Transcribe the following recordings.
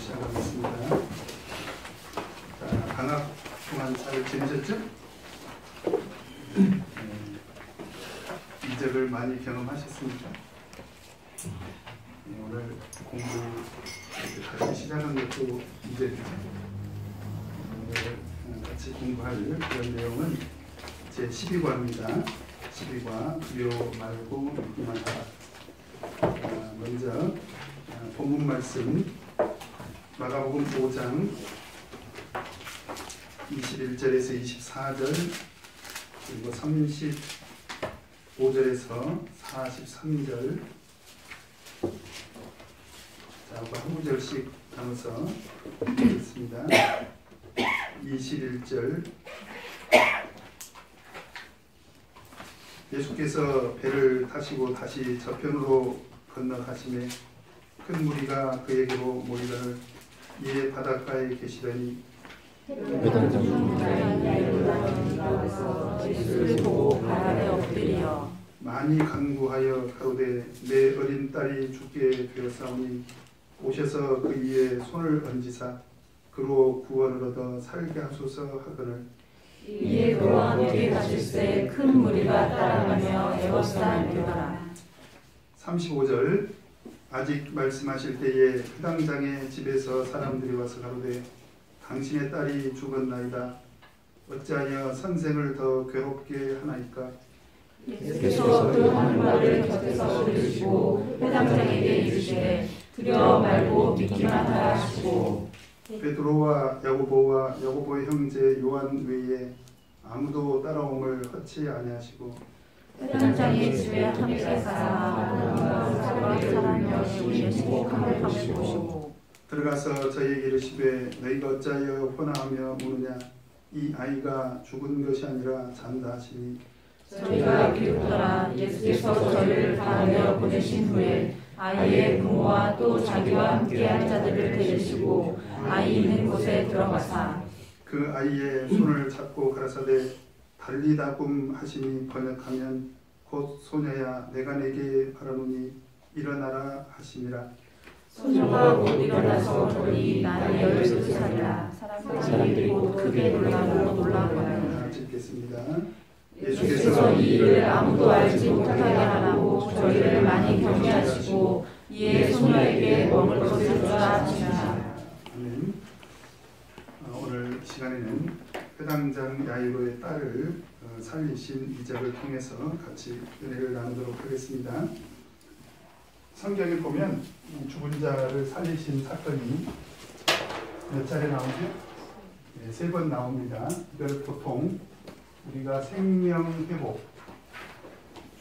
시작하겠습니다. 자, 방학 동안 잘 지내셨죠? 이적을 많이 경험하셨습니까? 오늘 공부 다시 시작한 것도 이적이죠. 오늘 같이 공부할 그런 내용은 제 12과입니다. 12과 두려워 말고 믿기만 하라. 먼저 본문 말씀 마가복음 5장 21절에서 24절 그리고 35절에서 43절 자, 한 구절씩 나눠서 읽겠습니다. 21절 예수께서 배를 타시고 다시 저편으로 건너가시매 큰 무리가 그에게로 모이더를 이에 바닷가에 계시더니 많이 간구하여 가로되 내 어린 딸이 죽게 되었사오니 오셔서 그 위에 손을 얹으사 그로 구원을 얻어 살게 하소서 하거늘 이에 그와 함께 가실새 큰 무리가 따라가며 에워싸 되더라. 35절 아직 말씀하실 때에 회당장의 집에서 사람들이 와서 가로되 당신의 딸이 죽었나이다. 어찌하여 선생을 더 괴롭게 하나이까? 예수께서 그 하는 말을 곁에서 들으시고 회당장에게 이르시되 두려워 말고 믿기만 하라 하시고 베드로와 야고보와 야고보의 형제 요한 외에 아무도 따라옴을 허치 아니하시고 회당장의 집에 함께 가사 사람이 예수고 함을 보시고 들어가서 저희에게 이르시되 너희가 어찌하여 혼하하며 우느냐 이 아이가 죽은 것이 아니라 잔다 하시니 저희가 비웃더라. 예수께서 저희를 다 내어 보내신 후에 아이의 부모와 또 자기와 함께한 자들을 데리시고 아이 있는 곳에 들어가사 그 아이의 손을 잡고 가라사대 달리다굼 하시니 번역하면 곧 소녀야 내가 내게 바라노니 일어나라 하시니라. 소녀가 곧 일어나서 보니 나는 12살이라. 사람들이 곧 크게 놀라고 읽겠습니다. 예수께서 이 일을 아무도 알지 못하게 하라고 저희를 많이 격려하시고 이에 소녀에게 먹을 것을 주라 하시니라. 아멘. 오늘 시간에는 회당장 야이로의 딸을 살리신 이적을 통해서 같이 은혜를 나누도록 하겠습니다. 성경에 보면 죽은 자를 살리신 사건이 몇 차례 나오죠? 네, 3번 나옵니다. 이걸 보통 우리가 생명회복,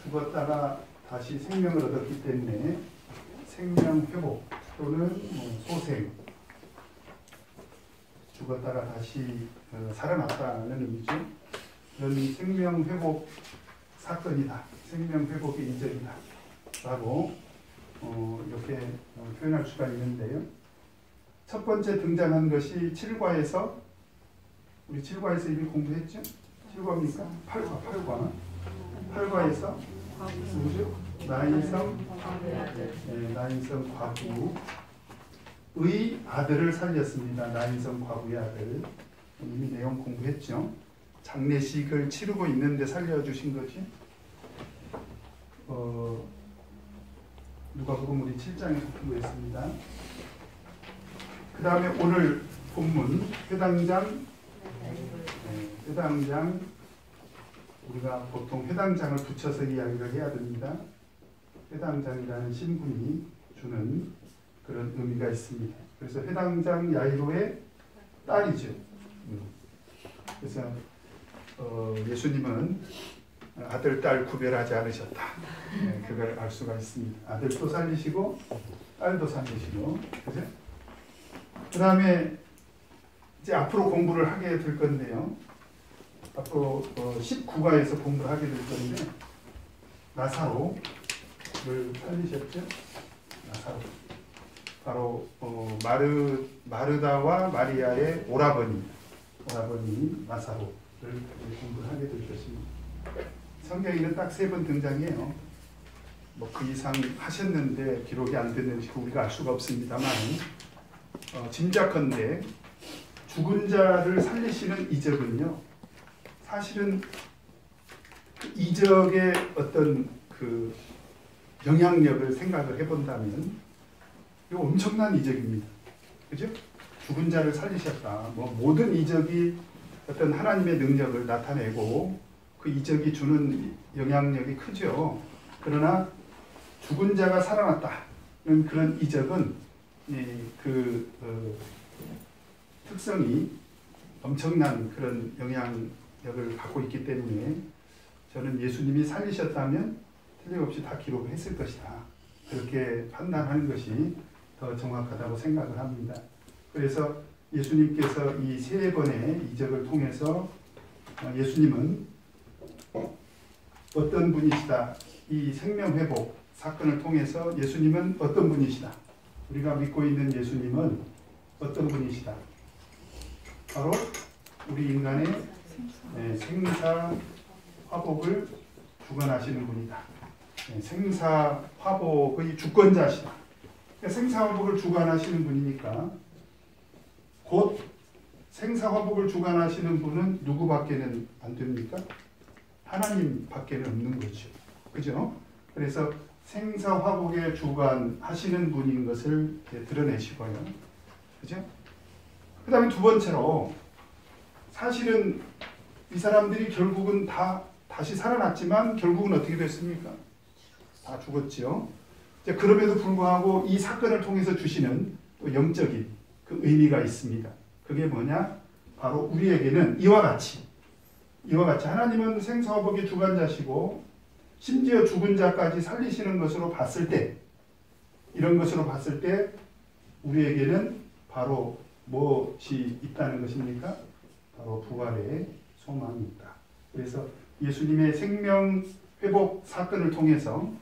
죽었다가 다시 생명을 얻었기 때문에 생명회복 또는 소생, 죽었다가 다시 살아났다는 의미죠. 그런 생명회복 사건이다, 생명회복의 이적이다 라고 이렇게 표현할 수가 있는데요. 첫 번째 등장한 것이 7과에서 우리 7과에서 이미 공부했죠? 7과입니까? 8과에서 누구죠? 나인성 과부의 아들을 살렸습니다. 나인성 과부의 아들. 이미 내용 공부했죠? 장례식을 치르고 있는데 살려주신 거지. 누가복음 우리 7장에서 공부했습니다. 그 다음에 오늘 본문 회당장 우리가 보통 회당장을 붙여서 이야기를 해야 됩니다. 회당장이라는 신분이 주는 그런 의미가 있습니다. 그래서 회당장 야이로의 딸이죠. 그래서 예수님은 아들, 딸 구별하지 않으셨다. 그걸 알 수가 있습니다. 아들도 살리시고 딸도 살리시고, 그죠? 그 다음에 이제 앞으로 공부를 하게 될 건데요. 앞으로 19과에서 공부를 하게 될 건데 나사로를 살리셨죠? 나사로. 바로 마르다와 마리아의 오라버니 나사로를 공부를 하게 될 것입니다. 성경에는 딱 3번 등장해요. 뭐 그 이상 하셨는데 기록이 안 됐는지 우리가 알 수가 없습니다만 짐작컨대 죽은 자를 살리시는 이적은요, 사실은 그 이적의 어떤 그 영향력을 생각을 해본다면 이거 엄청난 이적입니다. 그죠? 죽은 자를 살리셨다. 뭐 모든 이적이 어떤 하나님의 능력을 나타내고 그 이적이 주는 영향력이 크죠. 그러나 죽은 자가 살아났다는 그런 이적은 특성이 엄청난 그런 영향력을 갖고 있기 때문에 저는 예수님이 살리셨다면 틀림없이 다 기록을 했을 것이다. 그렇게 판단하는 것이 더 정확하다고 생각을 합니다. 그래서 예수님께서 이 3번의 이적을 통해서 예수님은 어떤 분이시다. 이 생명회복 사건을 통해서 예수님은 어떤 분이시다. 우리가 믿고 있는 예수님은 어떤 분이시다. 바로 우리 인간의 생사화복을 주관하시는 분이다. 생사화복의 주권자시다. 생사화복을 주관하시는 분이니까 곧 생사화복을 주관하시는 분은 누구밖에는 안 됩니까? 하나님밖에는 없는 거죠. 그죠? 그래서 생사화복에 주관하시는 분인 것을 드러내시고요. 그죠? 그 다음에 두 번째로 사실은 이 사람들이 결국은 다 다시 살아났지만 결국은 어떻게 됐습니까? 다 죽었죠. 그럼에도 불구하고 이 사건을 통해서 주시는 영적인 그 의미가 있습니다. 그게 뭐냐? 바로 우리에게는 이와 같이 하나님은 생사화복의 주관자시고 심지어 죽은 자까지 살리시는 것으로 봤을 때, 이런 것으로 봤을 때 우리에게는 바로 무엇이 있다는 것입니까? 바로 부활의 소망이 있다. 그래서 예수님의 생명 회복 사건을 통해서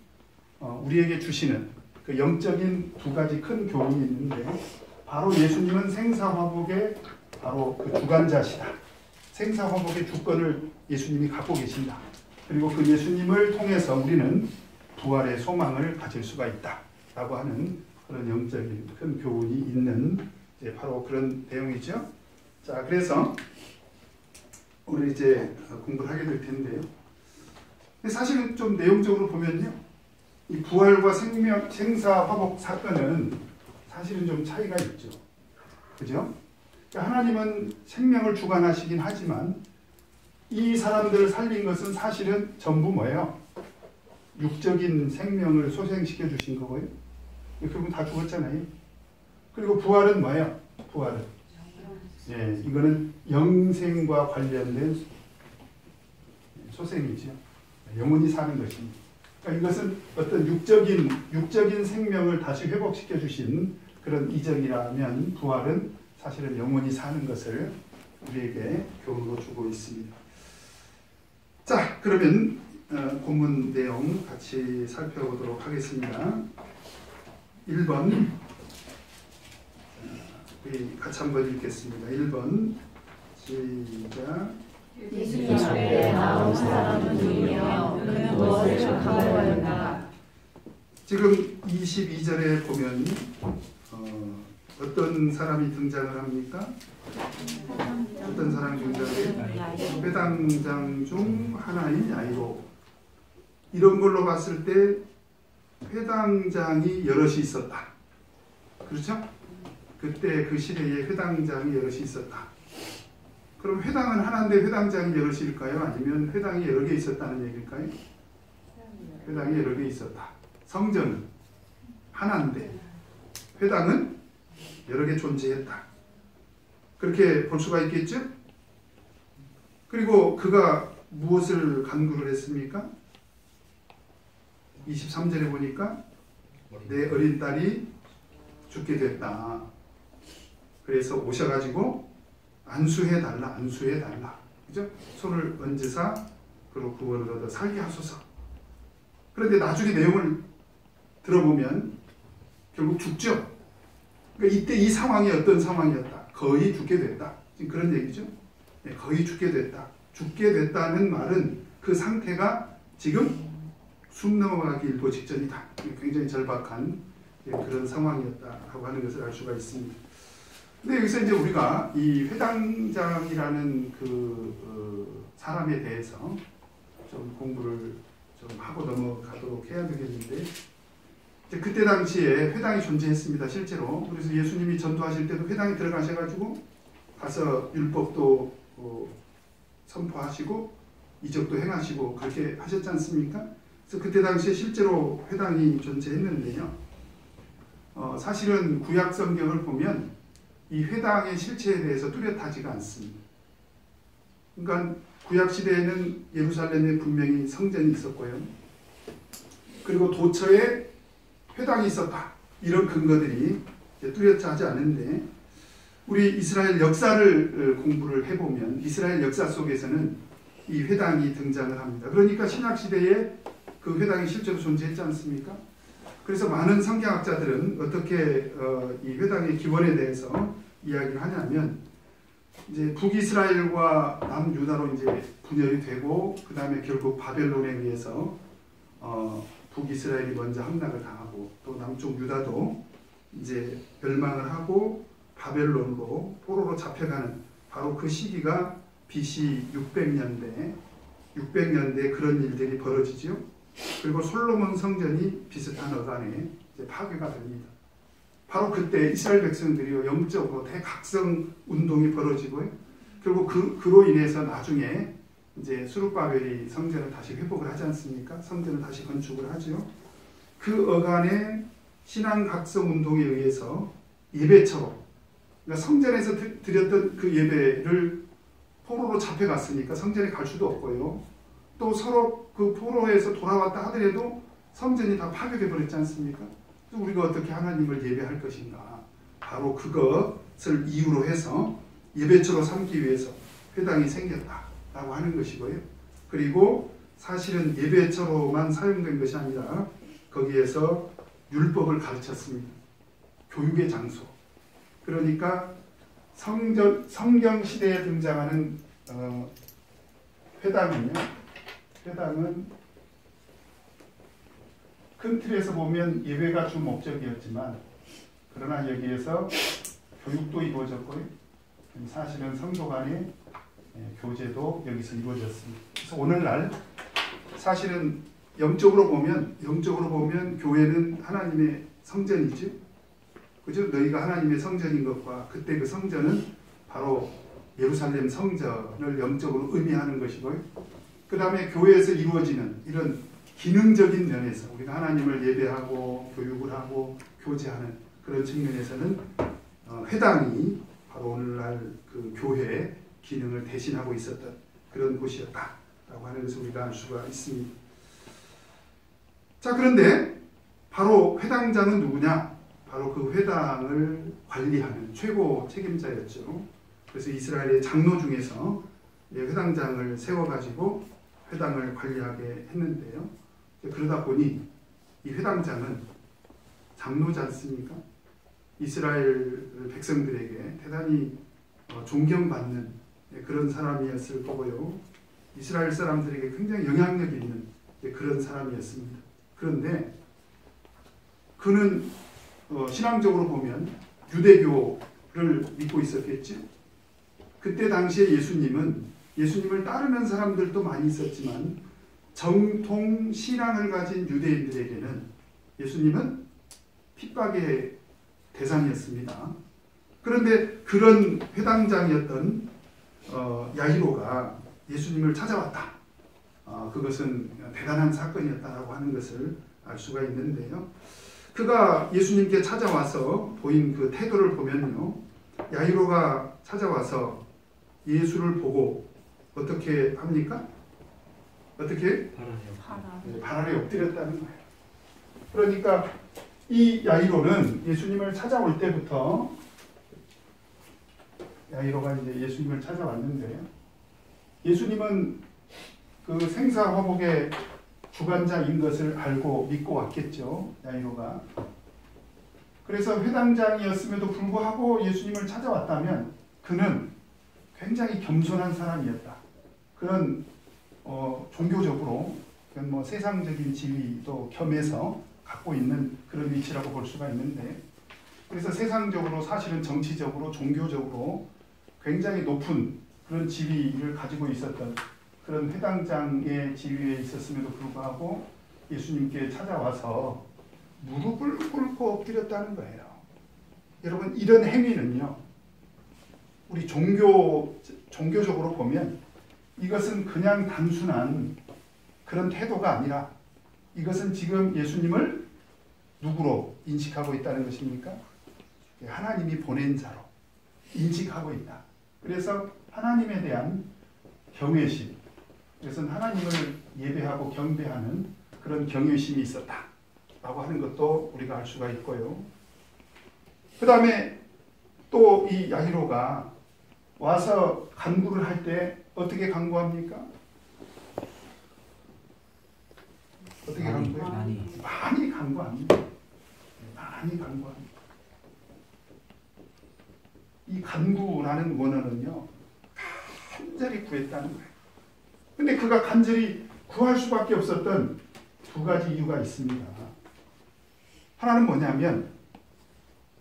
우리에게 주시는 그 영적인 두 가지 큰 교훈이 있는데, 바로 예수님은 생사화복의 바로 그 주관자시다. 생사화복의 주권을 예수님이 갖고 계신다. 그리고 그 예수님을 통해서 우리는 부활의 소망을 가질 수가 있다. 라고 하는 그런 영적인 큰 교훈이 있는 바로 그런 내용이죠. 자, 그래서 우리 이제 공부를 하게 될 텐데요. 근데 사실은 좀 내용적으로 보면요, 이 부활과 생사화복 사건은 사실은 좀 차이가 있죠. 그죠? 그러니까 하나님은 생명을 주관하시긴 하지만 이 사람들을 살린 것은 사실은 전부 뭐예요? 육적인 생명을 소생시켜 주신 거고요. 결국 다 죽었잖아요. 그리고 부활은 뭐예요? 부활은 이거는 영생과 관련된 소생이죠. 영원히 사는 것입니다. 그러니까 이것은 어떤 육적인 생명을 다시 회복시켜 주신 그런 이적이라면, 부활은 사실은 영원히 사는 것을 우리에게 교훈으로 주고 있습니다. 자, 그러면 본문 내용 같이 살펴보도록 하겠습니다. 1번 우리 같이 한번 읽겠습니다. 1번 시작. 예수님 앞에 나온 사람은 누구며 그는 무엇을 강구하였나. 지금 22절에 보면 어떤 사람이 등장을 합니까? 어떤 사람이 등장해요? 회당장 중 하나인 야이로. 이런 걸로 봤을 때 회당장이 여럿이 있었다. 그렇죠? 그때 그 시대에 회당장이 여럿이 있었다. 그럼 회당은 하나인데 회당장이 여럿일까요? 아니면 회당이 여러 개 있었다는 얘기일까요? 회당이 여러 개 있었다. 성전은 하나인데 회당은 여러 개 존재했다. 그렇게 볼 수가 있겠죠? 그리고 그가 무엇을 간구를 했습니까? 23절에 보니까 내 어린 딸이 죽게 됐다. 그래서 오셔가지고 안수해달라. 그죠? 손을 얹으사 그로 구원을 얻어 살게 하소서. 그런데 나중에 내용을 들어보면 결국 죽죠. 그러니까 이때 이 상황이 어떤 상황이었다. 거의 죽게 됐다. 지금 그런 얘기죠. 네, 거의 죽게 됐다. 죽게 됐다는 말은 그 상태가 지금 숨 넘어가기 일보 직전이다. 굉장히 절박한 그런 상황이었다라고 하는 것을 알 수가 있습니다. 근데 여기서 이제 우리가 이 회당장이라는 사람에 대해서 좀 공부를 좀 하고 넘어가도록 해야 되겠는데, 이제 그때 당시에 회당이 존재했습니다, 실제로. 그래서 예수님이 전도하실 때도 회당에 들어가셔가지고 가서 율법도 선포하시고 이적도 행하시고 그렇게 하셨지 않습니까? 그래서 그때 당시에 실제로 회당이 존재했는데요. 사실은 구약 성경을 보면 이 회당의 실체에 대해서 뚜렷하지가 않습니다. 그러니까 구약 시대에는 예루살렘에 분명히 성전이 있었고요. 그리고 도처에 회당이 있었다. 이런 근거들이 뚜렷하지 않은데, 우리 이스라엘 역사를 공부를 해보면 이스라엘 역사 속에서는 이 회당이 등장을 합니다. 그러니까 신약 시대에 그 회당이 실제로 존재했지 않습니까? 그래서 많은 성경학자들은 어떻게 이 회당의 기원에 대해서 이야기를 하냐면, 이제 북이스라엘과 남유다로 이제 분열이 되고, 그 다음에 결국 바벨론에 의해서 북이스라엘이 먼저 함락을 당하고, 또 남쪽 유다도 이제 멸망을 하고 바벨론으로 포로로 잡혀가는 바로 그 시기가 BC 600년대에 그런 일들이 벌어지죠. 그리고 솔로몬 성전이 비슷한 어간에 이제 파괴가 됩니다. 바로 그때 이스라엘 백성들이 영적으로 대각성 운동이 벌어지고요. 결국 그로 인해서 나중에 이제 수룹바벨이 성전을 다시 회복을 하지 않습니까? 성전을 다시 건축을 하죠. 그 어간의 신앙 각성 운동에 의해서 예배처로, 그러니까 성전에서 드렸던 그 예배를 포로로 잡혀갔으니까 성전에 갈 수도 없고요. 또 서로 그 포로에서 돌아왔다 하더라도 성전이 다 파괴돼 버렸지 않습니까? 우리가 어떻게 하나님을 예배할 것인가? 바로 그것을 이유로 해서 예배처로 삼기 위해서 회당이 생겼다라고 하는 것이고요. 그리고 사실은 예배처로만 사용된 것이 아니라 거기에서 율법을 가르쳤습니다. 교육의 장소. 그러니까 성경 시대에 등장하는 회당은 큰 틀에서 보면 예배가 주 목적이었지만, 그러나 여기에서 교육도 이루어졌고요. 사실은 성도 간의 교제도 여기서 이루어졌습니다. 그래서 오늘날 사실은 영적으로 보면 교회는 하나님의 성전이죠. 그죠? 너희가 하나님의 성전인 것과, 그때 그 성전은 바로 예루살렘 성전을 영적으로 의미하는 것이고요. 그 다음에 교회에서 이루어지는 이런 기능적인 면에서 우리가 하나님을 예배하고 교육을 하고 교제하는 그런 측면에서는 회당이 바로 오늘날 그 교회의 기능을 대신하고 있었던 그런 곳이었다라고 하는 것을 우리가 알 수가 있습니다. 자, 그런데 바로 회당장은 누구냐? 바로 그 회당을 관리하는 최고 책임자였죠. 그래서 이스라엘의 장로 중에서 회당장을 세워가지고 회당을 관리하게 했는데요. 그러다 보니 이 회당장은 장로지 않습니까? 이스라엘 백성들에게 대단히 존경받는 그런 사람이었을 거고요. 이스라엘 사람들에게 굉장히 영향력 있는 그런 사람이었습니다. 그런데 그는 신앙적으로 보면 유대교를 믿고 있었겠죠. 그때 당시에 예수님을 따르는 사람들도 많이 있었지만 정통 신앙을 가진 유대인들에게는 예수님은 핍박의 대상이었습니다. 그런데 그런 회당장이었던 야이로가 예수님을 찾아왔다. 그것은 대단한 사건이었다라고 하는 것을 알 수가 있는데요. 그가 예수님께 찾아와서 보인 그 태도를 보면요. 야이로가 찾아와서 예수를 보고 어떻게 합니까? 어떻게? 발 아래 엎드렸다는 거예요. 그러니까 이 야이로는 예수님을 찾아올 때부터 야이로가 이제 예수님을 찾아왔는데요. 예수님은 그 생사화복의 주관자인 것을 알고 믿고 왔겠죠. 야이로가. 그래서 회당장이었음에도 불구하고 예수님을 찾아왔다면 그는 굉장히 겸손한 사람이었다. 그런 종교적으로 그런 세상적인 지위도 겸해서 갖고 있는 그런 위치라고 볼 수가 있는데, 그래서 세상적으로 사실은 정치적으로 종교적으로 굉장히 높은 그런 지위를 가지고 있었던 그런 회당장의 지위에 있었음에도 불구하고 예수님께 찾아와서 무릎을 꿇고 엎드렸다는 거예요. 여러분, 이런 행위는요, 우리 종교적으로 보면 이것은 그냥 단순한 그런 태도가 아니라 이것은 지금 예수님을 누구로 인식하고 있다는 것입니까? 하나님이 보낸 자로 인식하고 있다. 그래서 하나님에 대한 경외심, 그래서 하나님을 예배하고 경배하는 그런 경외심이 있었다 라고 하는 것도 우리가 알 수가 있고요. 그 다음에 또 이 야이로가 와서 간구를 할 때 어떻게 간구합니까? 어떻게 간구해요? 많이 간구합니다. 많이 간구합니다. 이 간구라는 원어는요, 간절히 구했다는 거예요. 근데 그가 간절히 구할 수밖에 없었던 두 가지 이유가 있습니다. 하나는 뭐냐면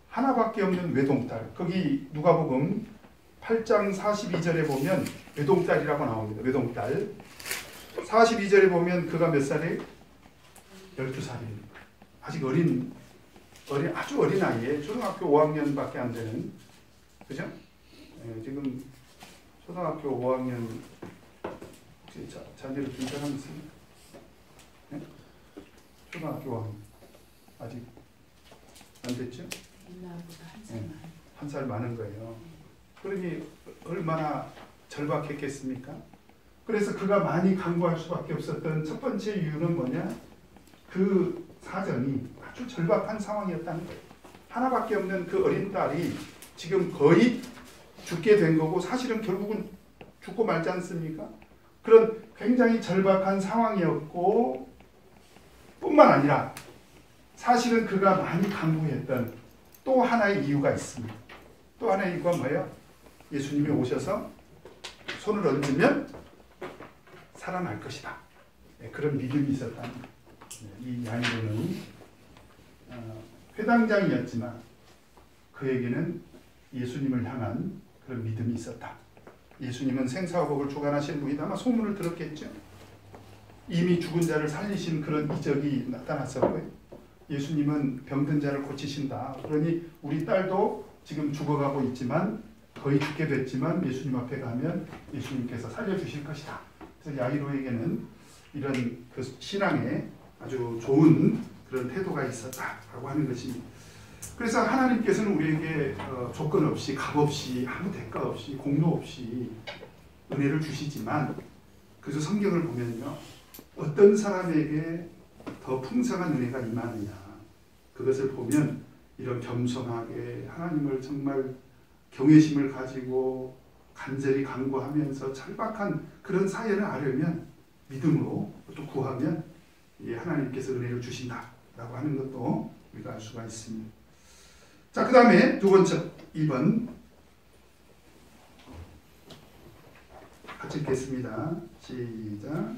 하나밖에 없는 외동딸. 거기 누가복음 8장 42절에 보면 외동딸이라고 나옵니다. 외동딸. 42절에 보면 그가 몇 살이에요? 12살입니다. 아직 아주 어린 나이에 초등학교 5학년밖에 안 되는, 그죠? 지금 초등학교 5학년 혹시 자녀를 둔 사람 있습니까? 네? 초등학교 5학년 아직 안 됐죠? 네. 한 살 많은 거예요. 그러니 얼마나 절박했겠습니까? 그래서 그가 많이 간구할 수밖에 없었던 첫 번째 이유는 뭐냐? 그 사정이 아주 절박한 상황이었다는 거예요. 하나밖에 없는 그 어린 딸이 지금 거의 죽게 된 거고 사실은 결국은 죽고 말지 않습니까? 그런 굉장히 절박한 상황이었고 뿐만 아니라 사실은 그가 많이 간구했던 또 하나의 이유가 있습니다. 또 하나의 이유가 뭐예요? 예수님이 오셔서 손을 얹으면 살아날 것이다. 그런 믿음이 있었다는 거예요. 이 야이로는 회당장이었지만 그에게는 예수님을 향한 그런 믿음이 있었다. 예수님은 생사와 복을 주관하시는 분이다. 아마 소문을 들었겠죠. 이미 죽은 자를 살리신 그런 이적이 나타났었고요. 예수님은 병든 자를 고치신다. 그러니 우리 딸도 지금 죽어가고 있지만 거의 죽게 됐지만 예수님 앞에 가면 예수님께서 살려주실 것이다. 그래서 야이로에게는 이런 그 신앙에 아주 좋은 그런 태도가 있었다라고 하는 것입니다. 그래서 하나님께서는 우리에게 조건 없이 값 없이 아무 대가 없이 공로 없이 은혜를 주시지만 그래서 성경을 보면요, 어떤 사람에게 더 풍성한 은혜가 임하느냐, 그것을 보면 이런 겸손하게 하나님을 정말 경외심을 가지고 간절히 간구하면서 절박한 그런 사연을 알려면 믿음으로 또 구하면 하나님께서 은혜를 주신다라고 하는 것도 우리가 알 수가 있습니다. 자, 그 다음에 두 번째 2번 같이 읽겠습니다. 시작.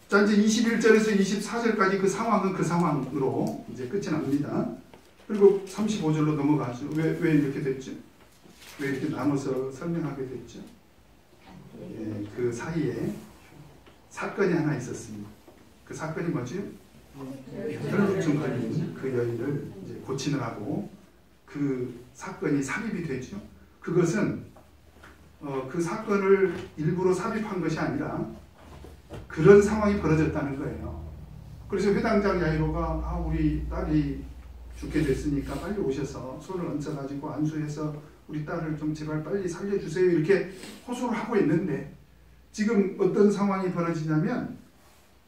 자, 이제 21절에서 24절까지 그 상황은 그 상황으로 이제 끝이 납니다. 그리고 35절로 넘어가죠. 왜 이렇게 됐죠? 왜 이렇게 나눠서 설명하게 됐죠? 예, 그 사이에 사건이 하나 있었습니다. 그 사건이 뭐지? 혈루증 걸린 그 여인을 이제 고치느라고 그 사건이 삽입이 되죠. 그것은 그 사건을 일부러 삽입한 것이 아니라 그런 상황이 벌어졌다는 거예요. 그래서 회당장 야이로가 우리 딸이 죽게 됐으니까 빨리 오셔서 손을 얹어가지고 안수해서 우리 딸을 좀 제발 빨리 살려주세요 이렇게 호소를 하고 있는데 지금 어떤 상황이 벌어지냐면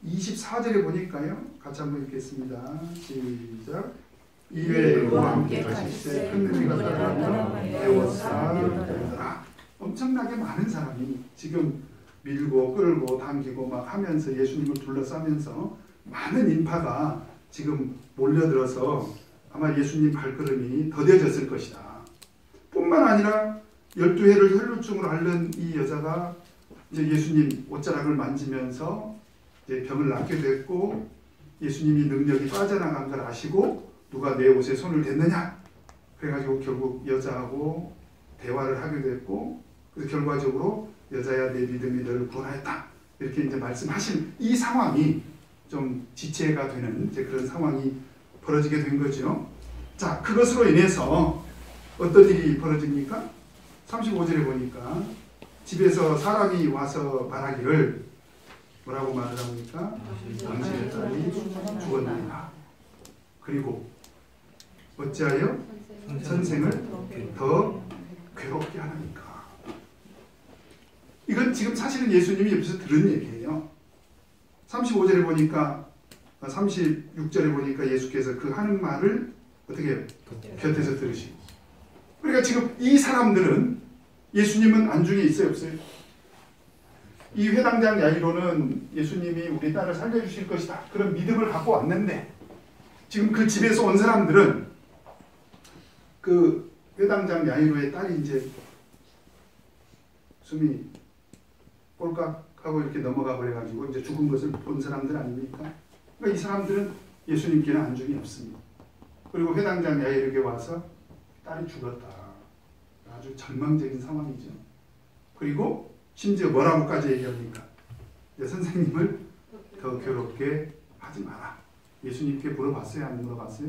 24절에 보니까요. 같이 한번 읽겠습니다. 시작. 이에 그와 함께 가실새 큰 무리가 따라하며 애워싸 엄청나게 많은 사람이 지금 밀고 끌고 당기고 막 하면서 예수님을 둘러싸면서 많은 인파가 지금 몰려들어서 아마 예수님 발걸음이 더뎌졌을 것이다. 뿐만 아니라 12해를 혈루증으로 앓는 이 여자가 이제 예수님 옷자락을 만지면서 이제 병을 낫게 됐고 예수님이 능력이 빠져나간 걸 아시고 누가 내 옷에 손을 댔느냐? 그래가지고 결국 여자하고 대화를 하게 됐고, 그래서 결과적으로 여자야 내 믿음이 너를 구원하였다 이렇게 이제 말씀하신 이 상황이 좀 지체가 되는 이제 그런 상황이 벌어지게 된 거죠. 자, 그것으로 인해서 어떤 일이 벌어집니까? 35절에 보니까 집에서 사람이 와서 말하기를 뭐라고 말을 합니까? 당신의 딸이 죽었느니라. 그리고 어찌하여 선생을 더 괴롭게 하나니까. 이건 지금 사실은 예수님이 옆에서 들은 얘기예요. 35절에 보니까 36절에 보니까 예수께서 그 하는 말을 어떻게 해요? 곁에서 들으시고. 그러니까 지금 이 사람들은 예수님은 안중에 있어요, 없어요? 이 회당장 야이로는 예수님이 우리 딸을 살려주실 것이다 그런 믿음을 갖고 왔는데, 지금 그 집에서 온 사람들은 그 회당장 야이로의 딸이 이제 숨이 꼴깍하고 이렇게 넘어가 버려가지고 이제 죽은 것을 본 사람들 아닙니까? 그러니까 이 사람들은 예수님께는 안중이 없습니다. 그리고 회당장 야이로에게 와서 딸이 죽었다. 아주 절망적인 상황이죠. 그리고 심지어 뭐라고까지 얘기합니까? 선생님을 더 괴롭게 하지 마라. 예수님께 물어봤어요? 안 물어봤어요?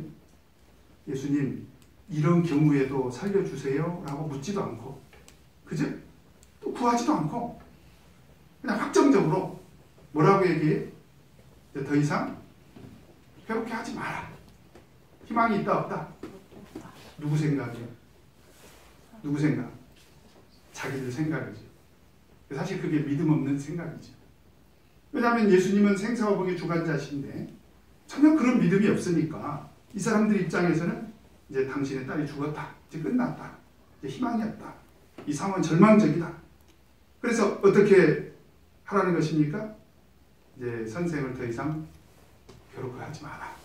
예수님, 이런 경우에도 살려주세요? 라고 묻지도 않고, 그죠? 또 구하지도 않고, 그냥 확정적으로 뭐라고 얘기해? 더 이상 괴롭게 하지 마라. 희망이 있다, 없다? 누구 생각이요? 누구 생각? 자기들 생각이죠. 사실 그게 믿음 없는 생각이죠. 왜냐하면 예수님은 생사와 복의 주관자신데 전혀 그런 믿음이 없으니까 이 사람들 입장에서는 이제 당신의 딸이 죽었다. 이제 끝났다. 이제 희망이 없다. 이 상황은 절망적이다. 그래서 어떻게 하라는 것입니까? 이제 선생을 더 이상 괴롭게 하지 마라.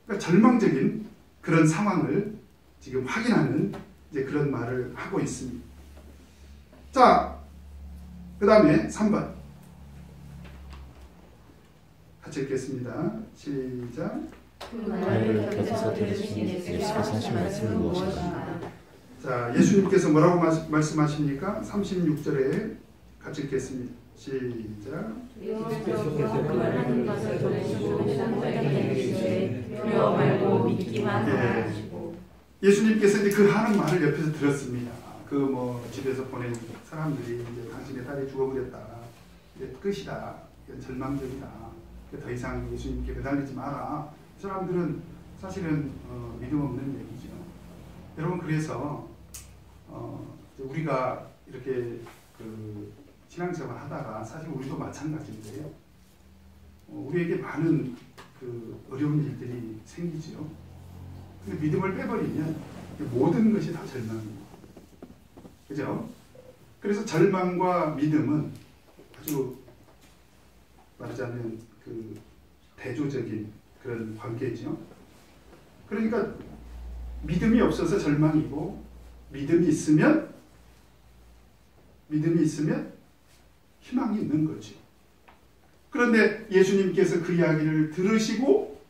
그러니까 절망적인 그런 상황을 지금 확인하는 이제 그런 말을 하고 있습니다. 자, 그 다음에 3번 같이 읽겠습니다. 시작. 나를 곁에서 들으신 예수께서 하신 말씀이 무엇인가? 자, 예수님께서 뭐라고 말씀하십니까? 36절에 같이 읽겠습니다. 시작. 하나님 것을 전해주고 신앙자에게 이르시되 두려워 말고 믿기만 하라. 예수님께서 이제 그 하는 말을 옆에서 들었습니다. 그 뭐 집에서 보낸 사람들이 이제 당신의 딸이 죽어버렸다. 이제 끝이다. 절망적이다. 더 이상 예수님께 매달리지 마라. 사람들은 사실은 믿음 없는 얘기죠. 여러분, 그래서 우리가 이렇게 그 신앙생활 하다가 사실 우리도 마찬가지인데요. 우리에게 많은 그 어려운 일들이 생기죠. 근데 믿음을 빼버리면 모든 것이 다 절망입니다. 그죠? 그래서 절망과 믿음은 아주 말하자면 그 대조적인 그런 관계죠. 그러니까 믿음이 없어서 절망이고, 믿음이 있으면 희망이 있는 거죠. 그런데 예수님께서 그 이야기를 들으시고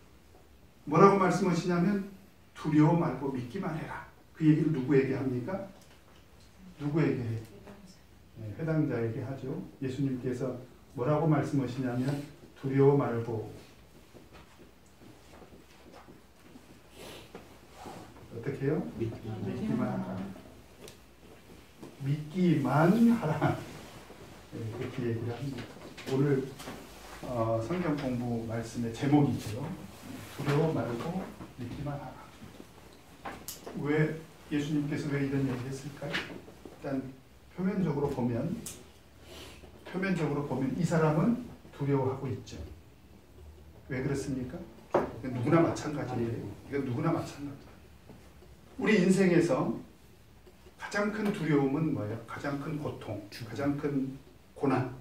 뭐라고 말씀하시냐면 두려워 말고 믿기만 해라. 그 얘기를 누구에게 합니까? 누구에게 해요? 회당자에게 하죠. 예수님께서 뭐라고 말씀하시냐면 두려워 말고 어떻게 해요? 믿기만 하라. 믿기만 하라. 그렇게 얘기를 합니다. 오늘 성경 공부 말씀의 제목이죠. 두려워 말고 믿기만 하라. 왜 예수님께서 왜 이런 얘기를 했을까요? 일단 표면적으로 보면 이 사람은 두려워하고 있죠. 왜 그렇습니까? 누구나 마찬가지예요. 이건 누구나 마찬가지예요. 우리 인생에서 가장 큰 두려움은 뭐예요? 가장 큰 고통, 가장 큰 고난,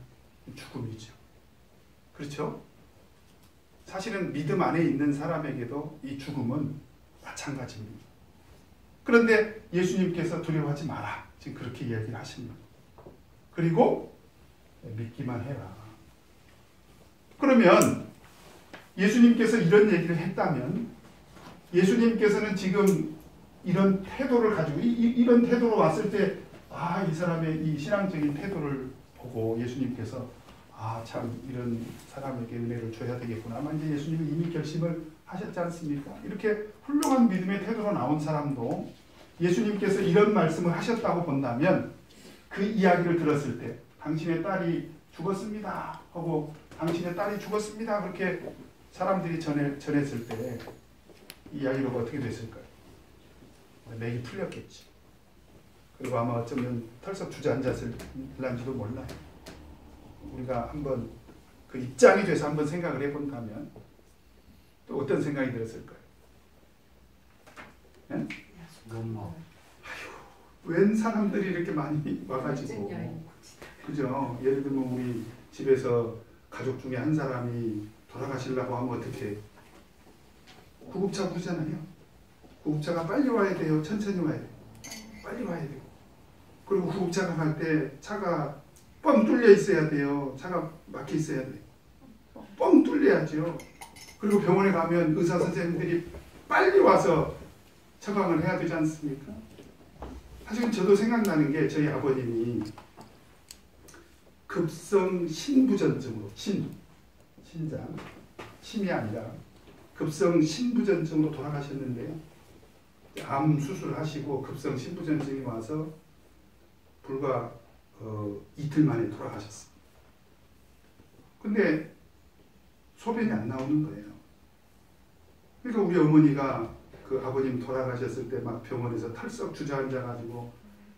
죽음이죠. 그렇죠? 사실은 믿음 안에 있는 사람에게도 이 죽음은 마찬가지입니다. 그런데 예수님께서 두려워하지 마라. 지금 그렇게 이야기를 하십니다. 그리고 믿기만 해라. 그러면 예수님께서 이런 얘기를 했다면 예수님께서는 지금 이런 태도를 가지고 이런 태도로 왔을 때 이 사람의 이 신앙적인 태도를 보고 예수님께서 참 이런 사람에게 은혜를 줘야 되겠구나. 아마 이제 예수님이 이미 결심을 하셨지 않습니까? 이렇게 훌륭한 믿음의 태도로 나온 사람도 예수님께서 이런 말씀을 하셨다고 본다면 그 이야기를 들었을 때 당신의 딸이 죽었습니다 하고 당신의 딸이 죽었습니다 그렇게 사람들이 전했을 때 이 이야기가 어떻게 됐을까요? 맥이 풀렸겠지. 그리고 아마 어쩌면 털썩 주저앉았을란지도 몰라요. 우리가 한번 그 입장이 돼서 한번 생각을 해본다면 또 어떤 생각이 들었을까요? 네? 웬 사람들이 이렇게 많이 와가지고 그죠? 예를 들면 우리 집에서 가족 중에 한 사람이 돌아가시려고 하면 어떻게 구급차 부르잖아요. 구급차가 빨리 와야 돼요? 천천히 와야 돼요? 빨리 와야 돼요. 그리고 구급차가 갈 때 차가 뻥 뚫려 있어야 돼요? 차가 막혀 있어야 돼요? 뻥 뚫려야죠. 그리고 병원에 가면 의사 선생님들이 빨리 와서 처방을 해야 되지 않습니까? 사실 저도 생각나는 게 저희 아버님이 급성 신부전증으로 신장 침이 아니라 급성 신부전증으로 돌아가셨는데요. 암 수술하시고 급성 신부전증이 와서 불과 이틀 만에 돌아가셨습니다. 근데 소변이 안 나오는 거예요. 그러니까 우리 어머니가 그 아버님 돌아가셨을 때 막 병원에서 털썩 주저앉아가지고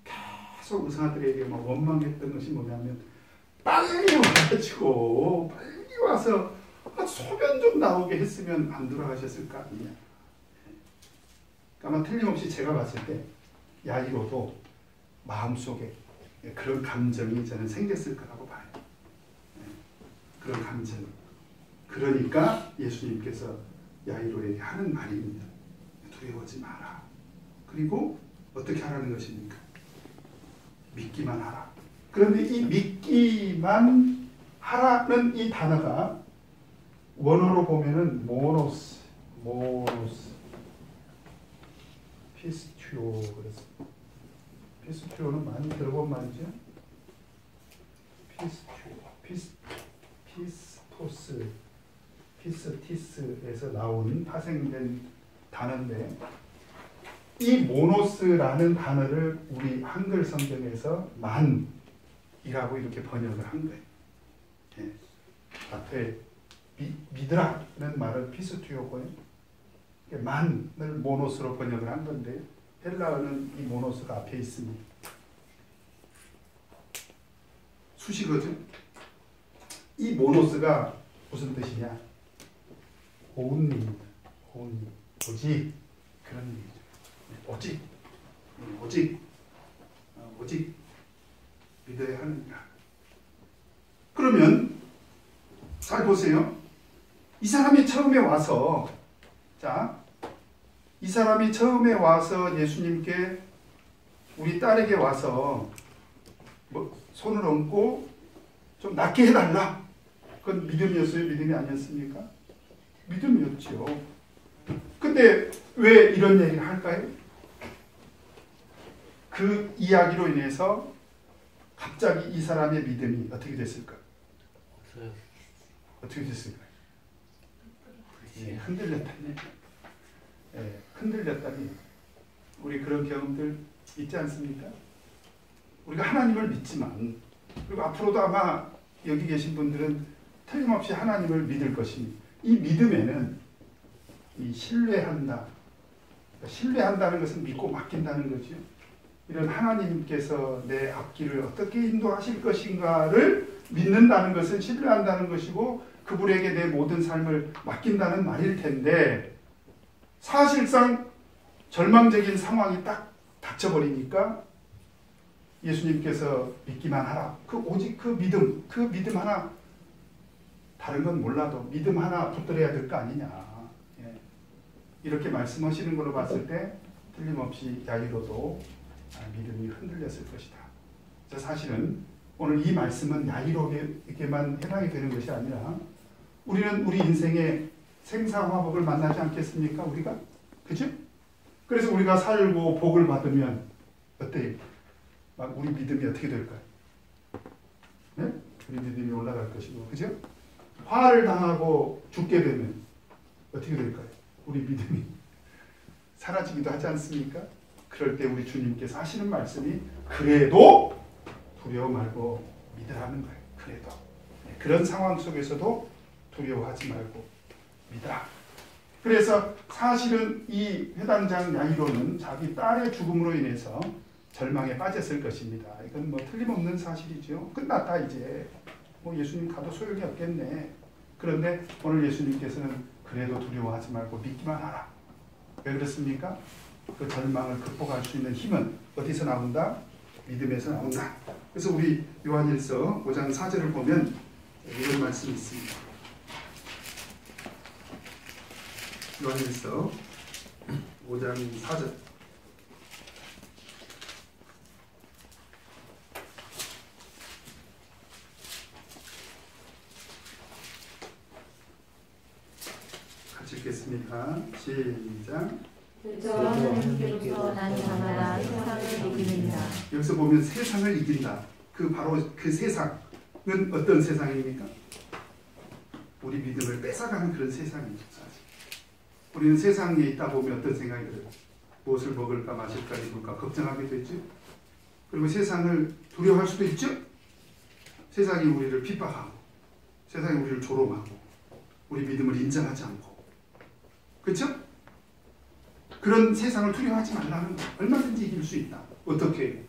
계속 의사들에게 막 원망했던 것이 뭐냐면 빨리 와가지고 빨리 와서 소변 좀 나오게 했으면 안 돌아가셨을 거 아니냐. 아마 틀림없이 제가 봤을 때 야이로도 마음속에 그런 감정이 저는 생겼을 거라고 봐요. 그런 감정. 그러니까 예수님께서 야이로에게 하는 말입니다. 두려워하지 마라. 그리고 어떻게 하라는 것입니까? 믿기만 하라. 그런데 이 믿기만 하라는 이 단어가 원어로 보면은 모노스, 피스튜오 그랬습니다. 피스튜오는 많이 들어본 말이죠. 피스티스에서 나온 파생된 단어인데 이 모노스라는 단어를 우리 한글 성경에서 만이라고 이렇게 번역을 한 거예요. 예. 앞에 믿으라는 말은 피스튜오고요. 만을 모노스로 번역을 한 건데 헬라어는 이 모노스가 앞에 있습니다. 수식어죠. 이 모노스가 무슨 뜻이냐? only입니다. only. 오직 그런 얘기죠. 오직 믿어야 하느니라. 그러면 잘 보세요. 이 사람이 처음에 와서 이 사람이 처음에 와서 예수님께 우리 딸에게 와서 손을 얹고 좀 낫게 해달라. 그건 믿음이었어요? 믿음이 아니었습니까? 믿음이었죠. 근데 왜 이런 얘기를 할까요? 그 이야기로 인해서 갑자기 이 사람의 믿음이 어떻게 됐을까? 어떻게 됐을까요? 흔들렸다니. 흔들렸다니. 우리 그런 경험들 있지 않습니까? 우리가 하나님을 믿지만 그리고 앞으로도 아마 여기 계신 분들은 틀림없이 하나님을 믿을 것입니다. 이 믿음에는 이 신뢰한다. 신뢰한다는 것은 믿고 맡긴다는 거죠. 이런 하나님께서 내 앞길을 어떻게 인도하실 것인가를 믿는다는 것은 신뢰한다는 것이고 그분에게 내 모든 삶을 맡긴다는 말일 텐데 사실상 절망적인 상황이 딱 닥쳐버리니까 예수님께서 믿기만 하라. 오직 그 믿음 하나 다른 건 몰라도 믿음 하나 붙들어야 될 거 아니냐. 이렇게 말씀하시는 걸로 봤을 때 틀림없이 야이로도 믿음이 흔들렸을 것이다. 사실은 오늘 이 말씀은 야이로에게만 해당이 되는 것이 아니라 우리는 우리 인생에 생사화복을 만나지 않겠습니까? 우리가? 그죠? 그래서 우리가 살고 복을 받으면 어때요? 막 우리 믿음이 어떻게 될까요? 네? 우리 믿음이 올라갈 것이고, 그죠? 화를 당하고 죽게 되면 어떻게 될까요? 우리 믿음이 사라지기도 하지 않습니까? 그럴 때 우리 주님께서 하시는 말씀이 그래도 두려워 말고 믿으라는 거예요. 그래도. 그런 상황 속에서도 두려워하지 말고 믿으라. 그래서 사실은 이 회당장 야이로는 자기 딸의 죽음으로 인해서 절망에 빠졌을 것입니다. 이건 뭐 틀림없는 사실이죠. 끝났다 이제. 뭐 예수님 가도 소용이 없겠네. 그런데 오늘 예수님께서는 그래도 두려워하지 말고 믿기만 하라. 왜 그렇습니까? 그 절망을 극복할 수 있는 힘은 어디서 나온다? 믿음에서 나온다. 그래서 우리 요한일서 5장 4절을 보면 이런 말씀이 있습니다. 요한일서 5장 4절. 같이 읽겠습니다. 시작. 그저 하나님께로서 난 자마다 세상을 이기느니라. 여기서 보면 세상을 이긴다. 그 바로 그 세상은 어떤 세상입니까? 우리 믿음을 뺏어가는 그런 세상이죠. 사실. 우리는 세상에 있다 보면 어떤 생각이 들어요? 무엇을 먹을까 마실까 입을까 걱정하게 되죠. 그리고 세상을 두려워할 수도 있죠. 세상이 우리를 핍박하고 세상이 우리를 조롱하고 우리 믿음을 인정하지 않고 그렇죠? 그런 세상을 두려워하지 말라는 거예요. 얼마든지 이길 수 있다. 어떻게?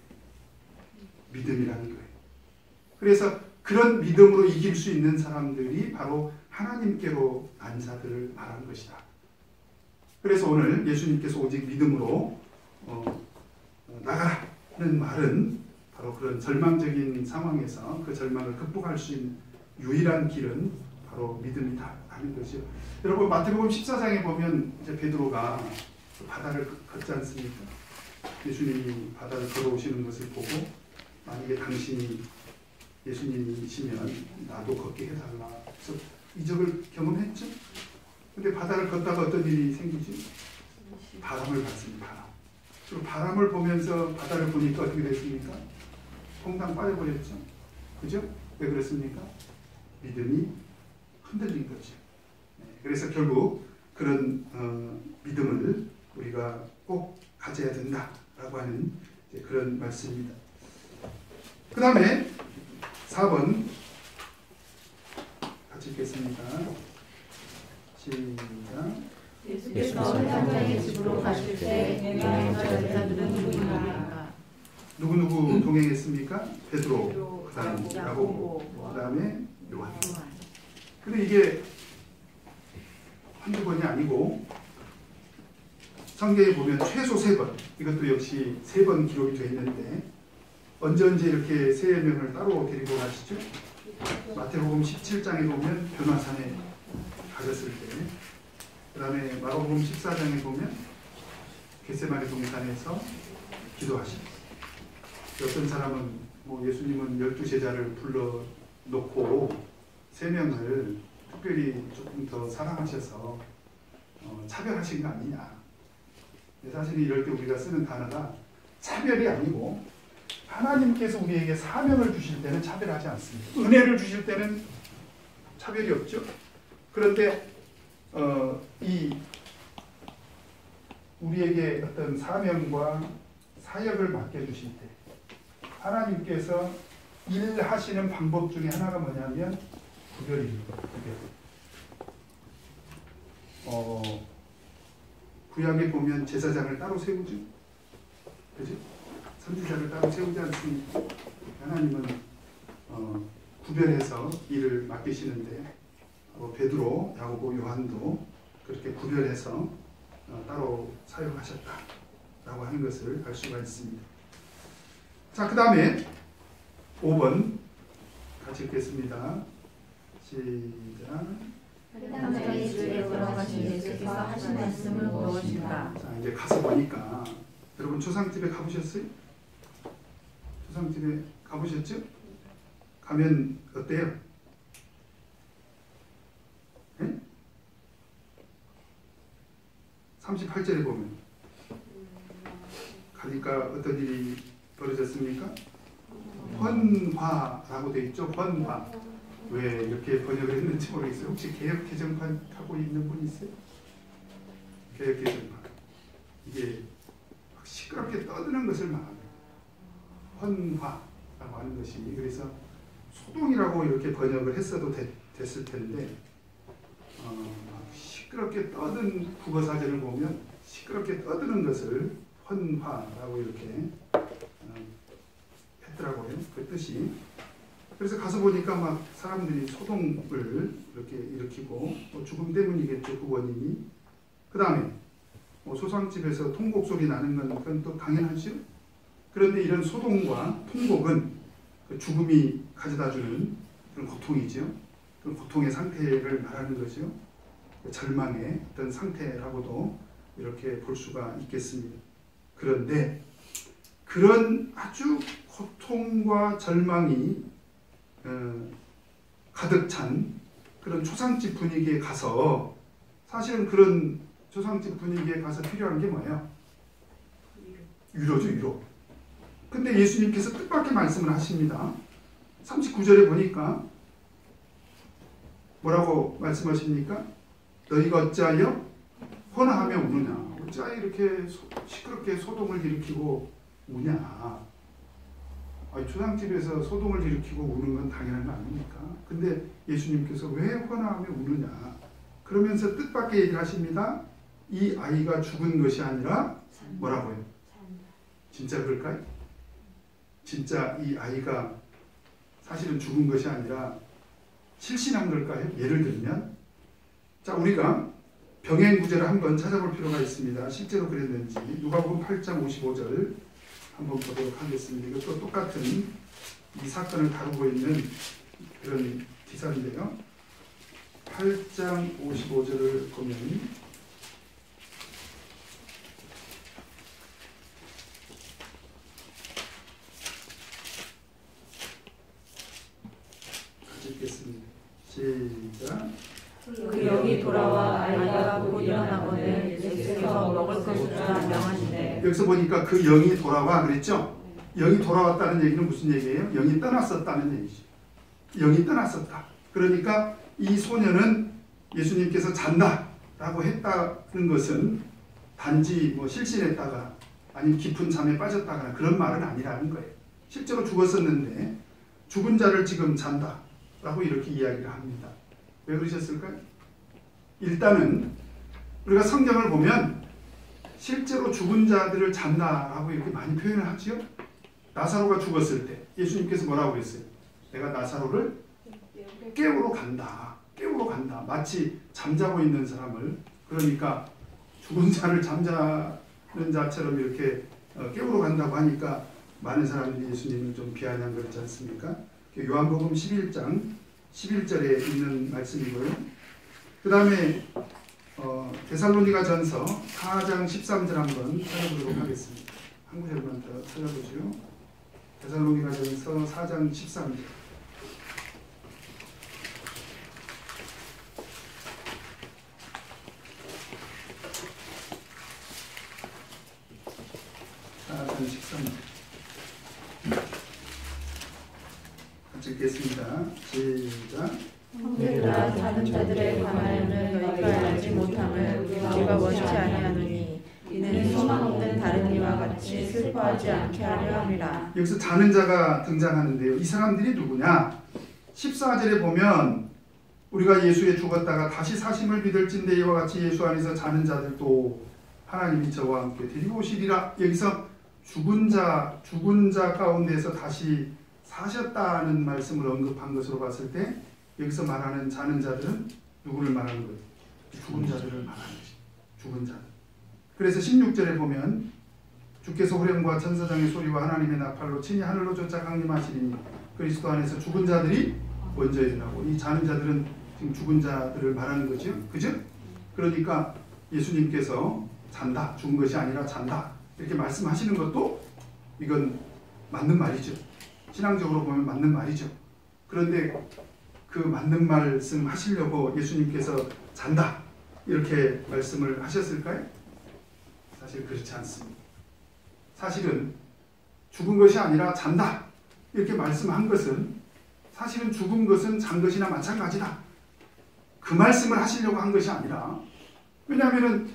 믿음이라는 거예요. 그래서 그런 믿음으로 이길 수 있는 사람들이 바로 하나님께로 난 자들을 말한 것이다. 그래서 오늘 예수님께서 오직 믿음으로 나가라는 말은 바로 그런 절망적인 상황에서 그 절망을 극복할 수 있는 유일한 길은 바로 믿음이다라는 것이죠. 여러분 마태복음 14장에 보면 이제 베드로가 바다를 걷지 않습니까? 예수님이 바다를 걸어오시는 것을 보고 만약에 당신이 예수님이시면 나도 걷게 해달라. 그래서 이적을 경험했죠. 근데 바다를 걷다가 어떤 일이 생기지? 바람을 받습니다. 그리고 바람을 보면서 바다를 보니까 어떻게 됐습니까? 퐁당 빠져버렸죠. 그죠? 왜 그렇습니까? 믿음이 흔들린 거죠. 그래서 결국 그런 믿음을 우리가 꼭 가져야 된다라고 하는 그런 말씀입니다. 그 다음에 4번 같이 읽겠습니다. 시작. 예수께서 회당장의 집으로 가실 때 유명한 제자들은 누구인가? 누구 동행했습니까? 베드로, 그 다음 야고보, 그 다음에 요한. 근데 이게 한두 번이 아니고 성경에 보면 최소 3번, 이것도 역시 3번 기록이 되어 있는데 언제 이렇게 3명을 따로 데리고 가시죠? 마태복음 17장에 보면 변화산에 가셨을 때, 그 다음에 마가복음 14장에 보면 겟세마네 동산에서 기도하시고, 어떤 사람은 뭐 예수님은 12제자를 불러놓고 3명을 특별히 조금 더 사랑하셔서 차별하신 거 아니냐. 사실 이럴 때 우리가 쓰는 단어가 차별이 아니고 하나님께서 우리에게 사명을 주실 때는 차별하지 않습니다. 은혜를 주실 때는 차별이 없죠. 그런데 이 우리에게 어떤 사명과 사역을 맡겨주실 때 하나님께서 일하시는 방법 중에 하나가 뭐냐면 구별입니다. 구별. 구약에 보면 제사장을 따로 세우죠. 그죠? 선지자를 따로 세우지 않습니까? 하나님은 구별해서 일을 맡기시는데 베드로, 야고보, 요한도 그렇게 구별해서 따로 사용하셨다라고 하는 것을 알 수가 있습니다. 자, 그 다음에 5번 같이 읽겠습니다. 시작. 회당장의 집에 들어가신 예수께서 하신 말씀은 무엇인가? 자, 이제 가서 보니까 여러분 초상집에 가보셨어요? 초상집에 가보셨죠? 가면 어때요? 네? 38절에 보면 가니까 어떤 일이 벌어졌습니까? 헌화라고 되어 있죠. 헌화. 왜 이렇게 번역을 했는지 모르겠어요. 혹시 개역 개정판 하고 있는 분 있어요? 개역 개정판. 이게 막 시끄럽게 떠드는 것을 말합니다. 헌화라고 하는 것이, 그래서 소동이라고 이렇게 번역을 했어도 됐을 텐데 시끄럽게 떠든 국어사전을 보면 시끄럽게 떠드는 것을 헌화라고 이렇게 했더라고요. 그 뜻이. 그래서 가서 보니까 막 사람들이 소동을 이렇게 일으키고, 죽음 때문이겠죠, 그 원인이. 그 다음에 소상집에서 통곡 소리 나는 건 그건 또 당연하죠. 그런데 이런 소동과 통곡은 그 죽음이 가져다주는 그런 고통이죠. 그 고통의 상태를 말하는 거죠. 절망의 어떤 상태라고도 이렇게 볼 수가 있겠습니다. 그런데 그런 아주 고통과 절망이 가득 찬 그런 초상집 분위기에 가서, 사실은 그런 초상집 분위기에 가서 필요한 게 뭐예요? 위로죠, 위로. 근데 예수님께서 뜻밖의 말씀을 하십니다. 39절에 보니까 뭐라고 말씀하십니까? 너희가 어찌하여 헌화하며 우느냐? 어찌하여 이렇게 시끄럽게 소동을 일으키고 우냐? 초상집에서 소동을 일으키고 우는 건 당연한 거 아닙니까? 근데 예수님께서 왜 헌화하며 우느냐? 그러면서 뜻밖의 얘기를 하십니다. 이 아이가 죽은 것이 아니라 뭐라고요? 진짜 그럴까요? 진짜 이 아이가 사실은 죽은 것이 아니라 실신한 걸까요? 예를 들면, 자, 우리가 병행 구절을 한번 찾아볼 필요가 있습니다. 실제로 그랬는지. 누가복음 8장 55절 한번 보도록 하겠습니다. 이것도 똑같은 이 사건을 다루고 있는 그런 기사인데요. 8장 55절을 보면 같이 읽겠습니다. 시작. 그 영이 돌아와 아이가 곧 일어나거늘 예수께서 먹을 것을 주라 명하시되. 여기서 보니까 그 영이 돌아와 그랬죠? 영이 돌아왔다는 얘기는 무슨 얘기예요? 영이 떠났었다는 얘기죠. 영이 떠났었다. 그러니까 이 소녀는 예수님께서 잔다라고 했다는 것은 단지 실신했다가 아니면 깊은 잠에 빠졌다거나 그런 말은 아니라는 거예요. 실제로 죽었었는데 죽은 자를 지금 잔다라고 이렇게 이야기를 합니다. 왜 그러셨을까요? 일단은 우리가 성경을 보면 실제로 죽은 자들을 잔다라고 이렇게 많이 표현을 하지요. 나사로가 죽었을 때 예수님께서 뭐라고 했어요? 내가 나사로를 깨우러 간다. 깨우러 간다. 마치 잠자고 있는 사람을, 그러니까 죽은 자를 잠자는 자처럼 이렇게 깨우러 간다고 하니까 많은 사람들이 예수님을 좀 비아냥거리지 않습니까? 요한복음 11장 11절에 있는 말씀이고요. 그 다음에 데살로니가 전서 4장 13절 한번 찾아보도록 하겠습니다. 한 구절만 더 찾아보죠. 데살로니가 전서 4장 13절. 같이 읽겠습니다. 시작. 형제들아, 다른 자들의 관하여는 너희가 알지 못함을 우리가 원치 아니하노니 이는 소망 없는 다른 이와 같이 슬퍼하지 않게 하려 함이라. 여기서 자는 자가 등장하는데요. 이 사람들이 누구냐? 14절에 보면 우리가 예수에 죽었다가 다시 사심을 믿을진대 이와 같이 예수 안에서 자는 자들도 하나님이 저와 함께 데리고 오시리라. 여기서 죽은 자 가운데서 다시 사셨다는 말씀을 언급한 것으로 봤을 때 여기서 말하는 자는 자들은 누구를 말하는 거예요? 죽은 자들을 말하는 것이 죽은 자들. 그래서 16절에 보면 주께서 호령과 천사장의 소리와 하나님의 나팔로 친히 하늘로 쫓아 강림하시리니 그리스도 안에서 죽은 자들이 먼저 일어나고, 이 자는 자들은 지금 죽은 자들을 말하는 거죠. 그죠? 그러니까 예수님께서 잔다, 죽은 것이 아니라 잔다 이렇게 말씀하시는 것도 이건 맞는 말이죠. 신앙적으로 보면 맞는 말이죠. 그런데 그 맞는 말씀 하시려고 예수님께서 잔다 이렇게 말씀을 하셨을까요? 사실 그렇지 않습니다. 사실은 죽은 것이 아니라 잔다 이렇게 말씀한 것은 사실은 죽은 것은 잔 것이나 마찬가지다. 그 말씀을 하시려고 한 것이 아니라, 왜냐하면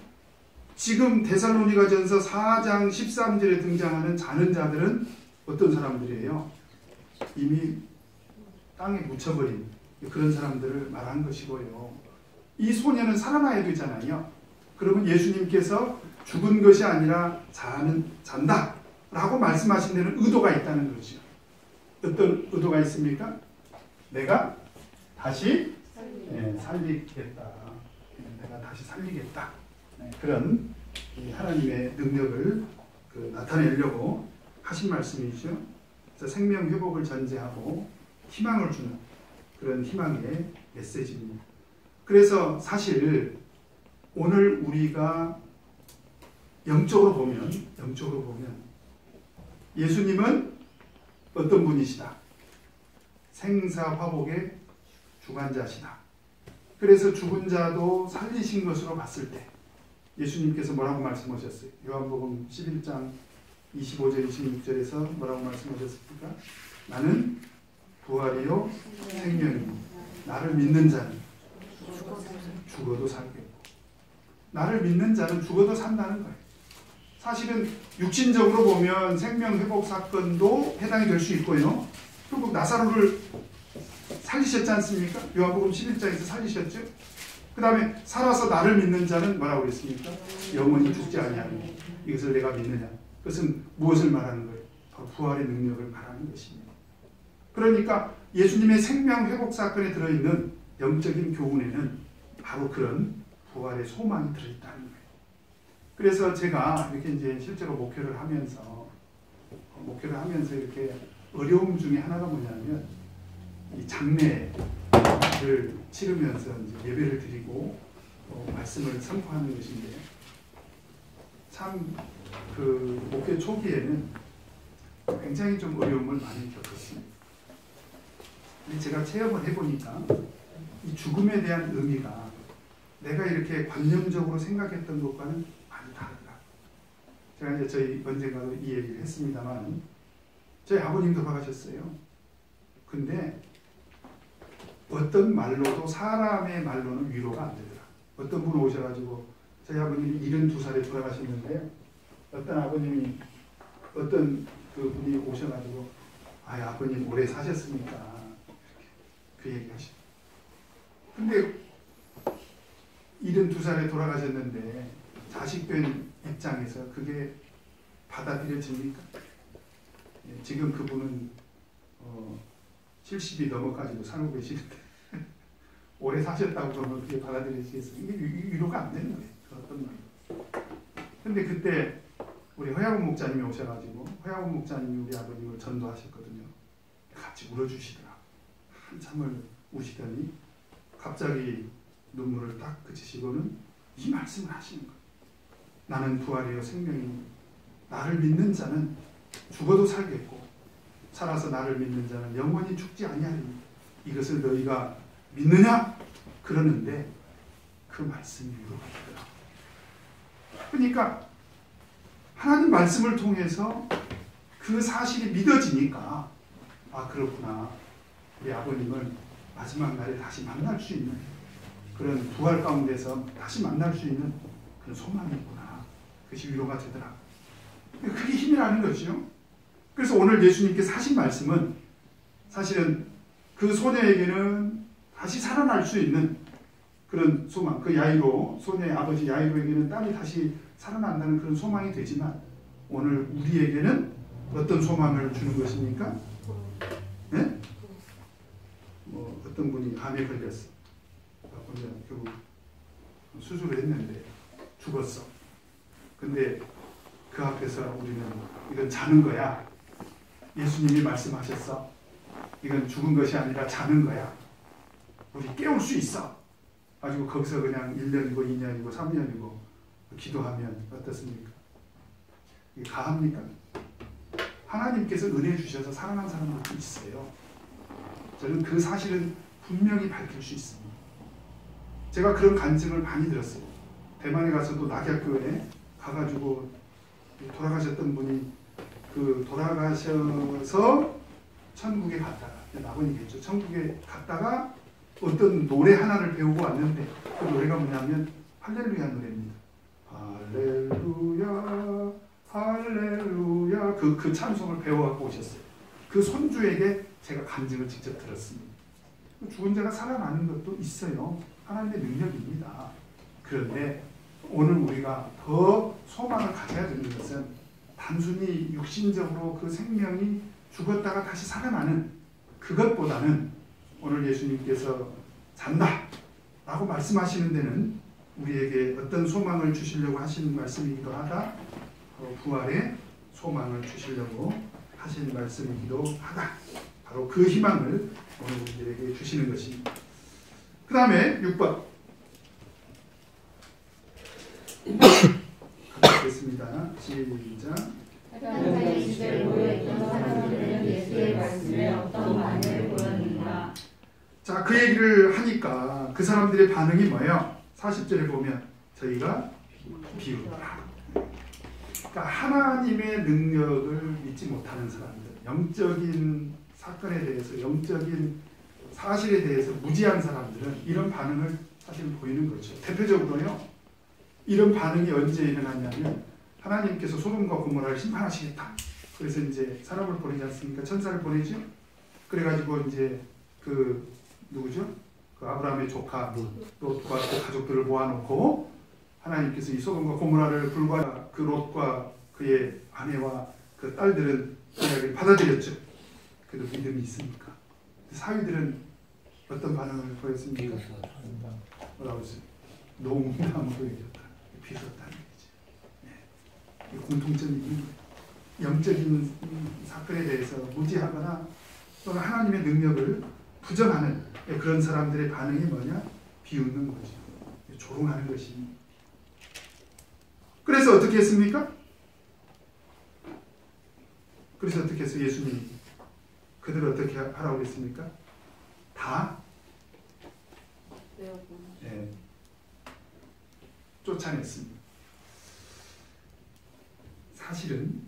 지금 데살로니가전서 4장 13절에 등장하는 자는 자들은 어떤 사람들이에요? 이미 땅에 묻혀버린 그런 사람들을 말한 것이고요. 이 소녀는 살아나야 되잖아요. 그러면 예수님께서 죽은 것이 아니라 잔다 라고 말씀하신 데는 의도가 있다는 거죠. 어떤 의도가 있습니까? 내가 다시 살리겠다. 내가 다시 살리겠다. 그런 하나님의 능력을 나타내려고 하신 말씀이죠. 그래서 생명 회복을 전제하고 희망을 주는 그런 희망의 메시지입니다. 그래서 사실 오늘 우리가 영적으로 보면 예수님은 어떤 분이시다? 생사화복의 주관자시다. 그래서 죽은 자도 살리신 것으로 봤을 때 예수님께서 뭐라고 말씀하셨어요? 요한복음 11장 25절 26절에서 뭐라고 말씀하셨습니까? 나는 부활이요 생명이요 나를 믿는 자는 죽어도 살겠고, 나를 믿는 자는 죽어도 산다는 거예요. 사실은 육신적으로 보면 생명회복 사건도 해당이 될 수 있고요. 결국 나사로를 살리셨지 않습니까? 요한복음 11장에서 살리셨죠. 그 다음에 살아서 나를 믿는 자는 뭐라고 그랬습니까? 영원히 죽지 아니하니 이것을 내가 믿느냐. 그것은 무엇을 말하는 거예요? 바로 부활의 능력을 말하는 것입니다. 그러니까 예수님의 생명회복 사건에 들어있는 영적인 교훈에는 바로 그런 부활의 소망이 들어있다는 거예요. 그래서 제가 이렇게 이제 실제로 목회를 하면서 이렇게 어려움 중에 하나가 뭐냐면 이 장례를 치르면서 이제 예배를 드리고 말씀을 선포하는 것인데, 참 그 목회 초기에는 굉장히 좀 어려움을 많이 겪었습니다. 근데 제가 체험을 해보니까 이 죽음에 대한 의미가 내가 이렇게 관념적으로 생각했던 것과는 많이 다르다. 제가 이제 저희 언젠가도 이 얘기를 했습니다만, 저희 아버님 돌아가셨어요. 근데 어떤 말로도 사람의 말로는 위로가 안 되더라. 어떤 분 오셔가지고 저희 아버님이 72살에 돌아가셨는데 어떤 그 분이 오셔가지고 아버님 오래 사셨으니까 그 얘기 하시고, 근데 72살에 돌아가셨는데 자식된 입장에서 그게 받아들여집니까? 지금 그분은 70이 넘어가지고 살고 계시는데 오래 사셨다고 그러면 그게 받아들여지겠어요? 이게 위로가 안 되는 거예요. 어떤 말로. 근데 그때 우리 허야곤 목사님이 오셔가지고 허야곤 목사님이 우리 아버님을 전도하셨거든요. 같이 울어주시더라. 한참을 우시더니 갑자기 눈물을 딱 그치시고는 이 말씀을 하시는 거예요. 나는 부활이요 생명이니 나를 믿는 자는 죽어도 살겠고 살아서 나를 믿는 자는 영원히 죽지 아니하리니 이것을 너희가 믿느냐? 그러는데 그 말씀이 위로가 되더라. 그러니까 하나님 말씀을 통해서 그 사실이 믿어지니까 그렇구나. 우리 아버님을 마지막 날에 다시 만날 수 있는 그런 부활 가운데서 다시 만날 수 있는 그런 소망이 있구나. 그것이 위로가 되더라. 그게 힘이라는 거죠. 그래서 오늘 예수님께서 하신 말씀은 사실은 그 소녀에게는 다시 살아날 수 있는 그런 소망, 그 야이로, 소녀의 아버지 야이로에게는 딸이 다시 살아난다는 그런 소망이 되지만 오늘 우리에게는 어떤 소망을 주는 것입니까? 네? 어떤 분이 암에 걸렸어. 결국 수술을 했는데 죽었어. 근데 그 앞에서 우리는 이건 자는 거야. 예수님이 말씀하셨어. 이건 죽은 것이 아니라 자는 거야. 우리 깨울 수 있어. 가지고 거기서 그냥 1년이고 2년이고 3년이고 기도하면 어떻습니까? 이게 가합니까? 하나님께서 은혜 주셔서 살아난 사람들도 있어요. 저는 그 사실은 분명히 밝힐 수 있습니다. 제가 그런 간증을 많이 들었어요. 대만에 가서도 낙약교회에 가가지고 돌아가셨던 분이 그 돌아가셔서 천국에 갔다가 나머지겠죠. 천국에 갔다가 어떤 노래 하나를 배우고 왔는데 그 노래가 뭐냐면 할렐루야 노래입니다. 할렐루야 할렐루야 그 찬송을 배워갖고 오셨어요. 그 손주에게 제가 간증을 직접 들었습니다. 죽은 자가 살아나는 것도 있어요. 하나님의 능력입니다. 그런데 오늘 우리가 더 소망을 가져야 되는 것은 단순히 육신적으로 그 생명이 죽었다가 다시 살아나는 그것보다는 오늘 예수님께서 잔다 라고 말씀하시는 데는 우리에게 어떤 소망을 주시려고 하신 말씀이기도 하다, 부활의 소망을 주시려고 하신 말씀이기도 하다. 바로 그 희망을 오늘 우리에게 주시는 것입니다. 그 다음에 6번 가겠습니다. 시작. 사람들이 주제를 모여있던 사람들은 예수의 말씀에 어떤 반응을 보였는가. 자, 그 얘기를 하니까 그 사람들의 반응이 뭐예요? 40절에 보면 저희가 비웃더라. 그러니까 하나님의 능력을 믿지 못하는 사람들, 영적인 사건에 대해서, 영적인 사실에 대해서 무지한 사람들은 이런 반응을 사실 보이는 거죠. 대표적으로요, 이런 반응이 언제 일어났냐면 하나님께서 소돔과 고모라를 심판하시겠다. 그래서 이제 사람을 보내지 않습니까? 천사를 보내죠. 그래가지고 이제 그 누구죠? 그 아브라함의 조카 롯과 그 가족들을 모아놓고 하나님께서 이 소돔과 고모라를 불과 그 롯과 그의 아내와 그 딸들은 이야기를 받아들였죠. 그래도 믿음이 있습니까? 사위들은 어떤 반응을 보였습니까? 뭐라고 했어요? 농담으로 얘기했다. 비웃었다는 얘기죠. 네. 공통점이 있는 거예요. 영적인 사건에 대해서 무지하거나 또는 하나님의 능력을 부정하는 그런 사람들의 반응이 뭐냐? 비웃는 거죠. 조롱하는 것입니다. 그래서 어떻게 했습니까? 그래서 어떻게 해서 예수님이 그들을 어떻게 하라고 했습니까? 다 네, 쫓아냈습니다. 사실은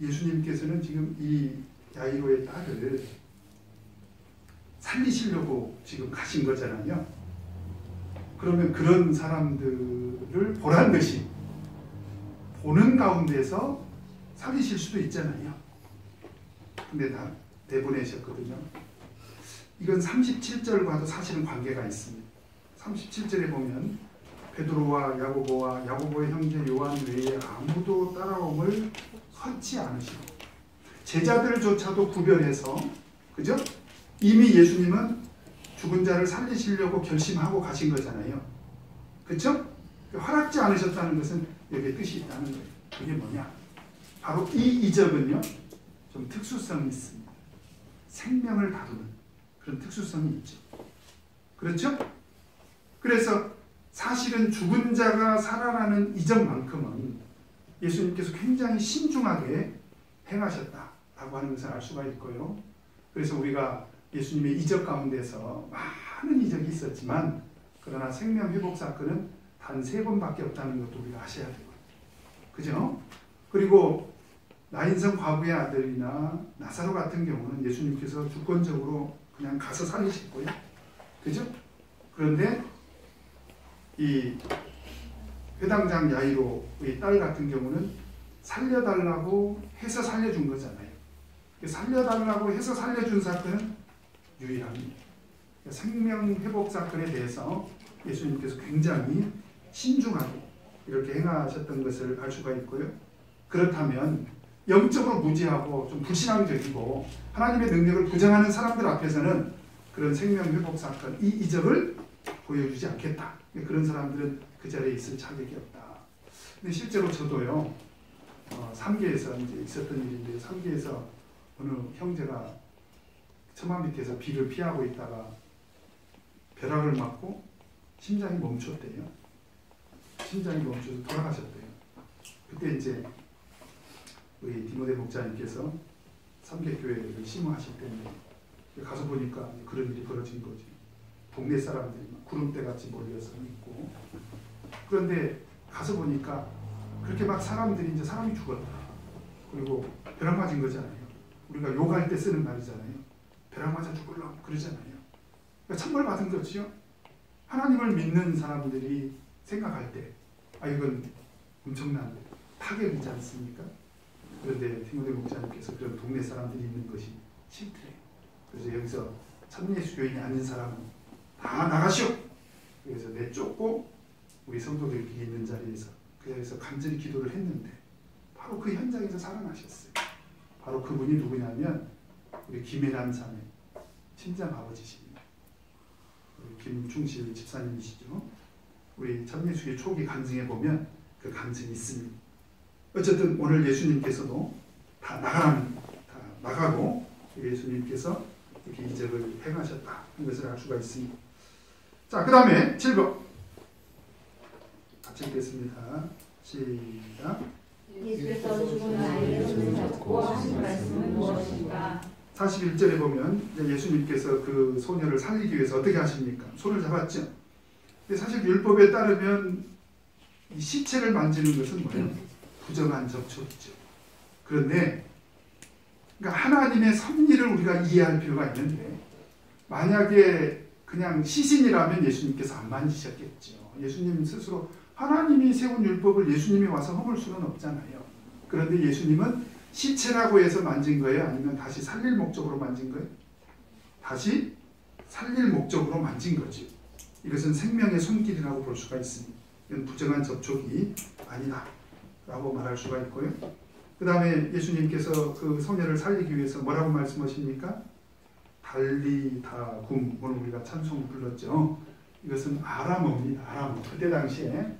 예수님께서는 지금 이 야이로의 딸을 살리시려고 지금 가신 거잖아요. 그러면 그런 사람들을 보란 듯이 보는 가운데서 살리실 수도 있잖아요. 근데 다 내보내셨거든요. 이건 37절과도 사실은 관계가 있습니다. 37절에 보면 베드로와 야고보의 형제 요한 외에 아무도 따라옴을 헛지 않으시고 제자들조차도 구별해서, 그죠? 이미 예수님은 죽은 자를 살리시려고 결심하고 가신 거잖아요. 그렇죠? 허락지 않으셨다는 것은 여기에 뜻이 있다는 거예요. 그게 뭐냐? 바로 이 이적은요, 좀 특수성이 있습니다. 생명을 다루는 그런 특수성이 있죠. 그렇죠? 그래서 사실은 죽은 자가 살아나는 이적만큼은 예수님께서 굉장히 신중하게 행하셨다라고 하는 것을 알 수가 있고요. 그래서 우리가 예수님의 이적 가운데서 많은 이적이 있었지만 그러나 생명회복 사건은 단 3번밖에 없다는 것도 우리가 아셔야 되고요. 그죠? 그리고 나인성 과부의 아들이나 나사로 같은 경우는 예수님께서 주권적으로 그냥 가서 살리셨고요. 그죠? 그런데 이 회당장 야이로의 딸 같은 경우는 살려달라고 해서 살려준 거잖아요. 살려달라고 해서 살려준 사건은 유일합니다. 생명회복 사건에 대해서 예수님께서 굉장히 신중하게 이렇게 행하셨던 것을 알 수가 있고요. 그렇다면 영적으로 무지하고 좀 불신앙적이고 하나님의 능력을 부정하는 사람들 앞에서는 그런 생명회복 사건, 이 이적을 보여주지 않겠다. 그런 사람들은 그 자리에 있을 자격이 없다. 근데 실제로 저도요, 3계에서 이제 있었던 일인데, 3계에서 어느 형제가 처마 밑에서 비를 피하고 있다가 벼락을 맞고 심장이 멈췄대요. 심장이 멈춰서 돌아가셨대요. 그때 이제 우리 디모데 목사님께서 3계 교회를 심호하실 때문에 가서 보니까 그런 일이 벌어진 거죠. 동네 사람들이 막 구름대 같이 몰려서 있고, 그런데 가서 보니까 그렇게 막 사람들이 이제 사람이 죽었다. 그리고 벼락 맞은 거잖아요. 우리가 욕할 때 쓰는 말이잖아요. 벼락 맞아 죽으려고 그러잖아요. 그러니까 천벌 받은 거죠. 하나님을 믿는 사람들이 생각할 때, 이건 엄청난 타격이지 않습니까? 그런데 디모데 목사님께서 그런 동네 사람들이 있는 것이 싫대요. 그래서 여기서 참예수 교인이 아닌 사람은 다 나가시오. 그래서 내쫓고 우리 성도들끼리 있는 자리에서 그 자리에서 간절히 기도를 했는데 바로 그 현장에서 살아나셨어요. 바로 그분이 누구냐면 우리 김혜란 자매 친정 아버지십니다. 우리 김충실 집사님이시죠. 우리 참예수교 초기 간증해 보면 그 간증이 있습니다. 어쨌든 오늘 예수님께서도 다 나가고 예수님께서 이렇게 이적을 행하셨다 하는 것을 알 수가 있습니다. 자, 그 다음에 7번 같이 읽겠습니다. 시작. 예수께서 죽은 아이의 손을 잡고 하신 말씀은 무엇인가? 41절에 보면 예수님께서 그 소녀를 살리기 위해서 어떻게 하십니까? 손을 잡았죠. 근데 사실 율법에 따르면 이 시체를 만지는 것은 뭐예요? 부정한 접촉이죠. 그런데 그러니까 하나님의 섭리를 우리가 이해할 필요가 있는데 만약에 그냥 시신이라면 예수님께서 안 만지셨겠죠. 예수님 스스로 하나님이 세운 율법을 예수님이 와서 허물 수는 없잖아요. 그런데 예수님은 시체라고 해서 만진 거예요? 아니면 다시 살릴 목적으로 만진 거예요? 다시 살릴 목적으로 만진 거죠. 이것은 생명의 손길이라고 볼 수가 있습니다. 이건 부정한 접촉이 아니다 라고 말할 수가 있고요. 그 다음에 예수님께서 그 소녀를 살리기 위해서 뭐라고 말씀하십니까? 달리다굼. 오늘 우리가 찬송 불렀죠. 이것은 아람어입니다. 아람어. 그때 당시에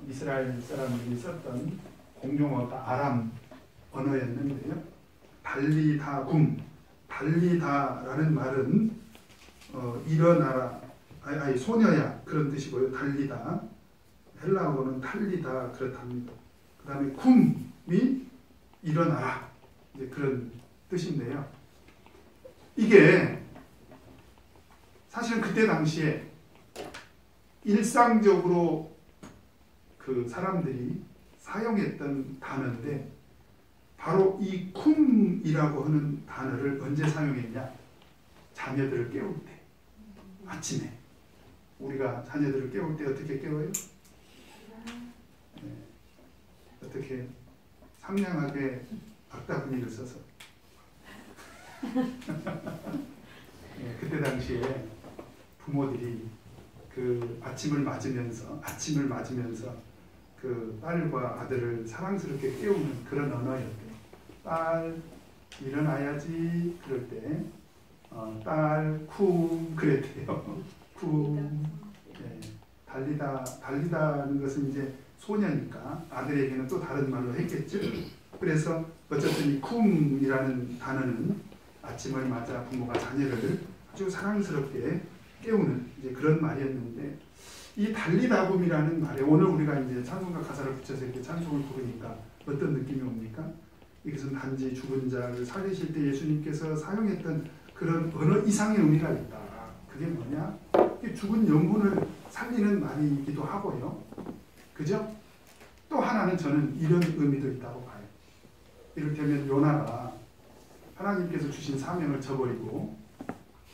이스라엘 사람들이 썼던 공용어가 아람 언어였는데요. 달리다굼. 달리다라는 말은 일어나라. 소녀야 그런 뜻이고요. 달리다. 헬라어는 탈리다 그렇답니다. 그 다음에 쿰이 일어나라. 이제 그런 뜻인데요. 이게 사실은 그때 당시에 일상적으로 그 사람들이 사용했던 단어인데 바로 이 쿰이라고 하는 단어를 언제 사용했냐? 자녀들을 깨울 때. 아침에. 우리가 자녀들을 깨울 때 어떻게 깨워요? 네. 어떻게 상냥하게 악다구니를 써서 네, 그때 당시에 부모들이 그 아침을 맞으면서 그 딸과 아들을 사랑스럽게 깨우는 그런 언어였대요. 딸 일어나야지 그럴 때 딸 쿵 그랬대요. 쿵. 네. 달리다는 것은 이제 소녀니까 아들에게는 또 다른 말로 했겠죠. 그래서 어쨌든 이 쿵이라는 단어는 아침을 맞아 부모가 자녀를 아주 사랑스럽게 깨우는 이제 그런 말이었는데 이 달리다굼이라는 말에 오늘 우리가 이제 찬송가 가사를 붙여서 이렇게 찬송을 부르니까 어떤 느낌이 옵니까? 이것은 단지 죽은 자를 살리실 때 예수님께서 사용했던 그런 언어 이상의 의미가 있다. 그게 뭐냐? 죽은 영혼을 살리는 말이기도 하고요. 그죠? 또 하나는 저는 이런 의미도 있다고 봐요. 이를테면 요나가 하나님께서 주신 사명을 저버리고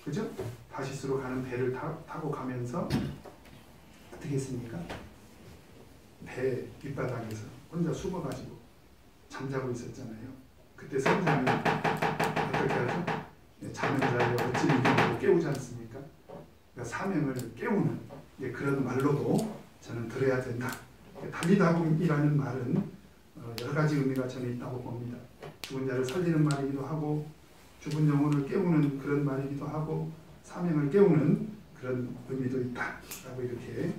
그죠? 다시스로 가는 배를 타고 가면서 어떻게 했습니까? 배 뒷바닥에서 혼자 숨어가지고 잠자고 있었잖아요. 그때 성경이 어떻게 하죠? 잠을 자요 어찌 이기고 깨우지 않습니까? 그러니까 사명을 깨우는 그런 말로도 저는 들어야 된다. 달리다굼이라는 말은 여러 가지 의미가 저는 있다고 봅니다. 죽은 자를 살리는 말이기도 하고 죽은 영혼을 깨우는 그런 말이기도 하고 사명을 깨우는 그런 의미도 있다라고 이렇게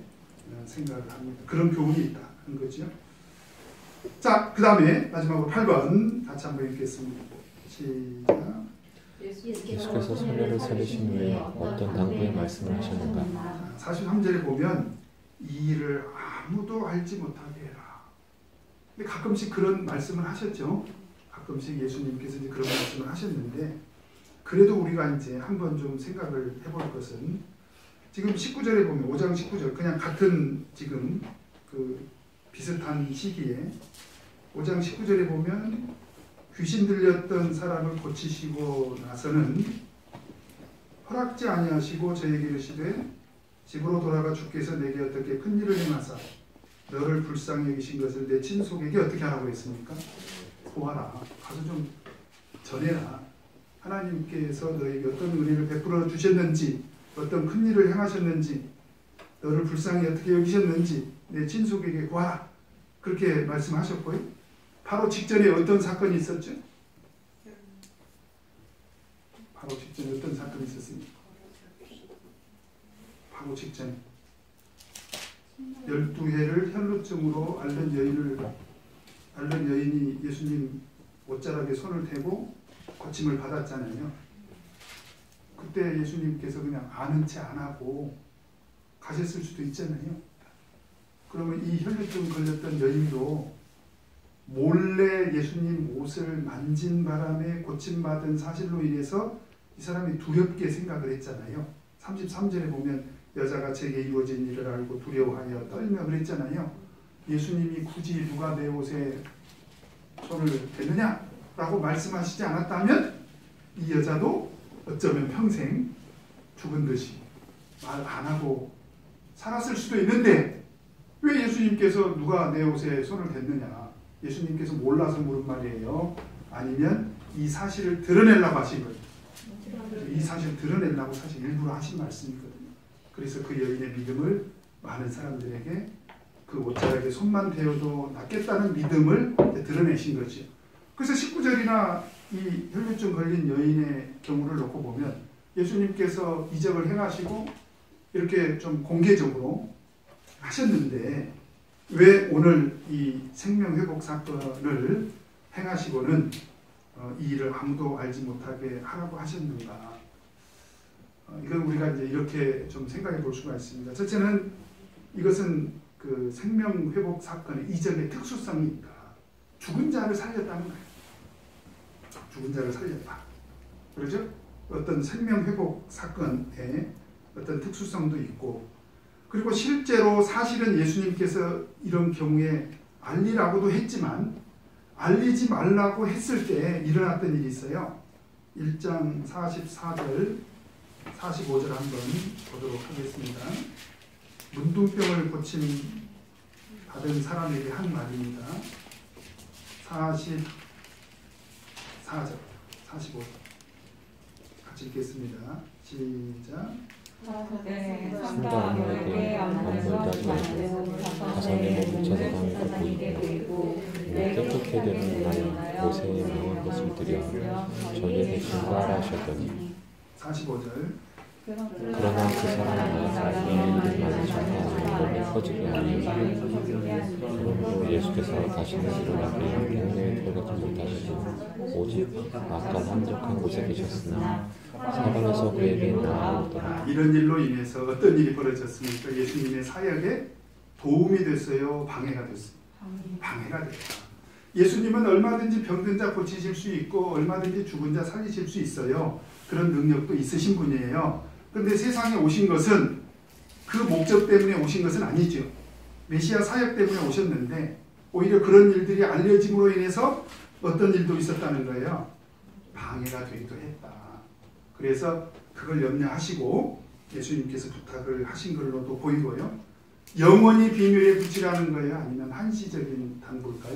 생각을 합니다. 그런 교훈이 있다 하는 거죠. 자, 그 다음에 마지막으로 8번 같이 한번 읽겠습니다. 시작. 예수께서 소녀를 살리신 후에 어떤 당부의 말씀을 하셨는가? 43절에 보면 이 일을 아무도 알지 못하게 해라. 근데 가끔씩 그런 말씀을 하셨죠. 가끔씩 예수님께서 이제 그런 말씀을 하셨는데 그래도 우리가 이제 한번 좀 생각을 해볼 것은 지금 19절에 보면 5장 19절 그냥 같은 지금 그 비슷한 시기에 5장 19절에 보면 귀신 들렸던 사람을 고치시고 나서는 허락지 아니하시고 저에게 이르시되 집으로 돌아가 주께서 내게 어떻게 큰 일을 행하사 너를 불쌍히 여기신 것을 내 친속에게 어떻게 하라고 했습니까? 보아라. 가서 좀 전해라. 하나님께서 너에게 어떤 은혜를 베풀어 주셨는지, 어떤 큰 일을 행하셨는지, 너를 불쌍히 어떻게 여기셨는지 내 친속에게 구하라. 그렇게 말씀하셨고요. 바로 직전에 어떤 사건이 있었죠? 바로 직전에 어떤 사건이 있었습니까? 바로 직전에 12해를 혈루증으로 앓는 여인이 예수님 옷자락에 손을 대고 고침을 받았잖아요. 그때 예수님께서 그냥 아는 체 안 하고 가셨을 수도 있잖아요. 그러면 이 혈루증 걸렸던 여인도 몰래 예수님 옷을 만진 바람에 고침받은 사실로 인해서 이 사람이 두렵게 생각을 했잖아요. 33절에 보면 여자가 제게 이루어진 일을 알고 두려워하여 떨며 그랬잖아요. 예수님이 굳이 누가 내 옷에 손을 대느냐라고 말씀하시지 않았다면 이 여자도 어쩌면 평생 죽은 듯이 말 안 하고 살았을 수도 있는데 왜 예수님께서 누가 내 옷에 손을 댔느냐, 예수님께서 몰라서 물은 말이에요? 아니면 이 사실을 드러내려고 하신 거예요. 이 사실을 드러내려고 사실 일부러 하신 말씀이거든요. 그래서 그 여인의 믿음을 많은 사람들에게 그 옷자락에 손만 대어도 낫겠다는 믿음을 드러내신 거죠. 그래서 19절이나 이 혈루증 걸린 여인의 경우를 놓고 보면 예수님께서 이적을 행하시고 이렇게 좀 공개적으로 하셨는데 왜 오늘 이 생명회복 사건을 행하시고는 이 일을 아무도 알지 못하게 하라고 하셨는가? 이건 우리가 이제 이렇게 좀 생각해 볼 수가 있습니다. 첫째는 이것은 그 생명회복 사건의 이전의 특수성이니까 죽은 자를 살렸다는 거예요. 죽은 자를 살렸다. 그렇죠? 어떤 생명회복 사건의 어떤 특수성도 있고, 그리고 실제로 사실은 예수님께서 이런 경우에 알리라고도 했지만 알리지 말라고 했을 때 일어났던 일이 있어요. 1장 44절 45절 한번 보도록 하겠습니다. 문둥병을 고침 받은 사람에게 한 말입니다. 44절 45절 같이 읽겠습니다. 시작. 상당하게 아무것도 하지 말고 가선에 멈춰서 당을 보이고 깨끗게 되는 날 모세의 명한 것을 드려 저녁에 증거하라 하셨더니 45절 그러나 그 사람이 이 일을 많이 전파하여 몸에 퍼지게 하니 그러므로 예수께서 다시는 일어나게 동네에 들어가지 못하시고 오직 아까 함정한 곳에 계셨으나 사방에서 그에게 나아오더라. 이런 일로 인해서 어떤 일이 벌어졌습니까? 예수님의 사역에 도움이 됐어요? 방해가 됐어요? 방해가 됐다. 예수님은 얼마든지 병든 자 고치실 수 있고 얼마든지 죽은 자 살리실 수 있어요. 그런 능력도 있으신 분이에요. 그런데 세상에 오신 것은 그 목적 때문에 오신 것은 아니죠. 메시아 사역 때문에 오셨는데 오히려 그런 일들이 알려짐으로 인해서 어떤 일도 있었다는 거예요. 방해가 되기도 했다. 그래서 그걸 염려하시고 예수님께서 부탁을 하신 걸로도 보이고요. 영원히 비밀에 붙이라는 거예요? 아니면 한시적인 당부일까요?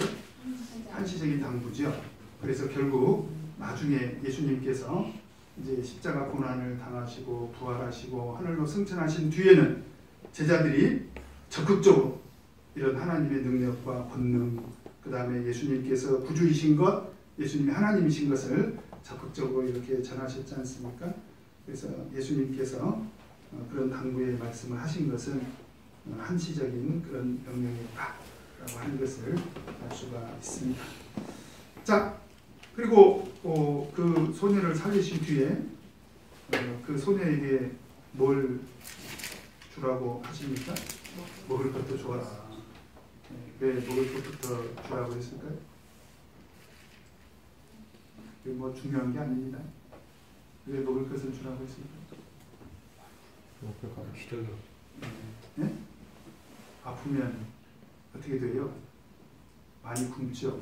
한시적인 당부죠. 그래서 결국 나중에 예수님께서 이제 십자가 고난을 당하시고 부활하시고 하늘로 승천하신 뒤에는 제자들이 적극적으로 이런 하나님의 능력과 권능, 그 다음에 예수님께서 구주이신 것, 예수님이 하나님이신 것을 적극적으로 이렇게 전하셨지 않습니까? 그래서 예수님께서 그런 당부의 말씀을 하신 것은 한시적인 그런 명령이었다라고 하는 것을 알 수가 있습니다. 자, 그리고 그 소녀를 살리신 뒤에 그 소녀에게 뭘 주라고 하십니까? 먹을 것도 줘라. 왜 먹을 것부터 주라고 했을까요? 뭐 중요한 게 아닙니다. 왜 먹을 것을 주라고 했습니까? 먹을 거 싫어요. 네? 아프면 어떻게 돼요? 많이 굶죠.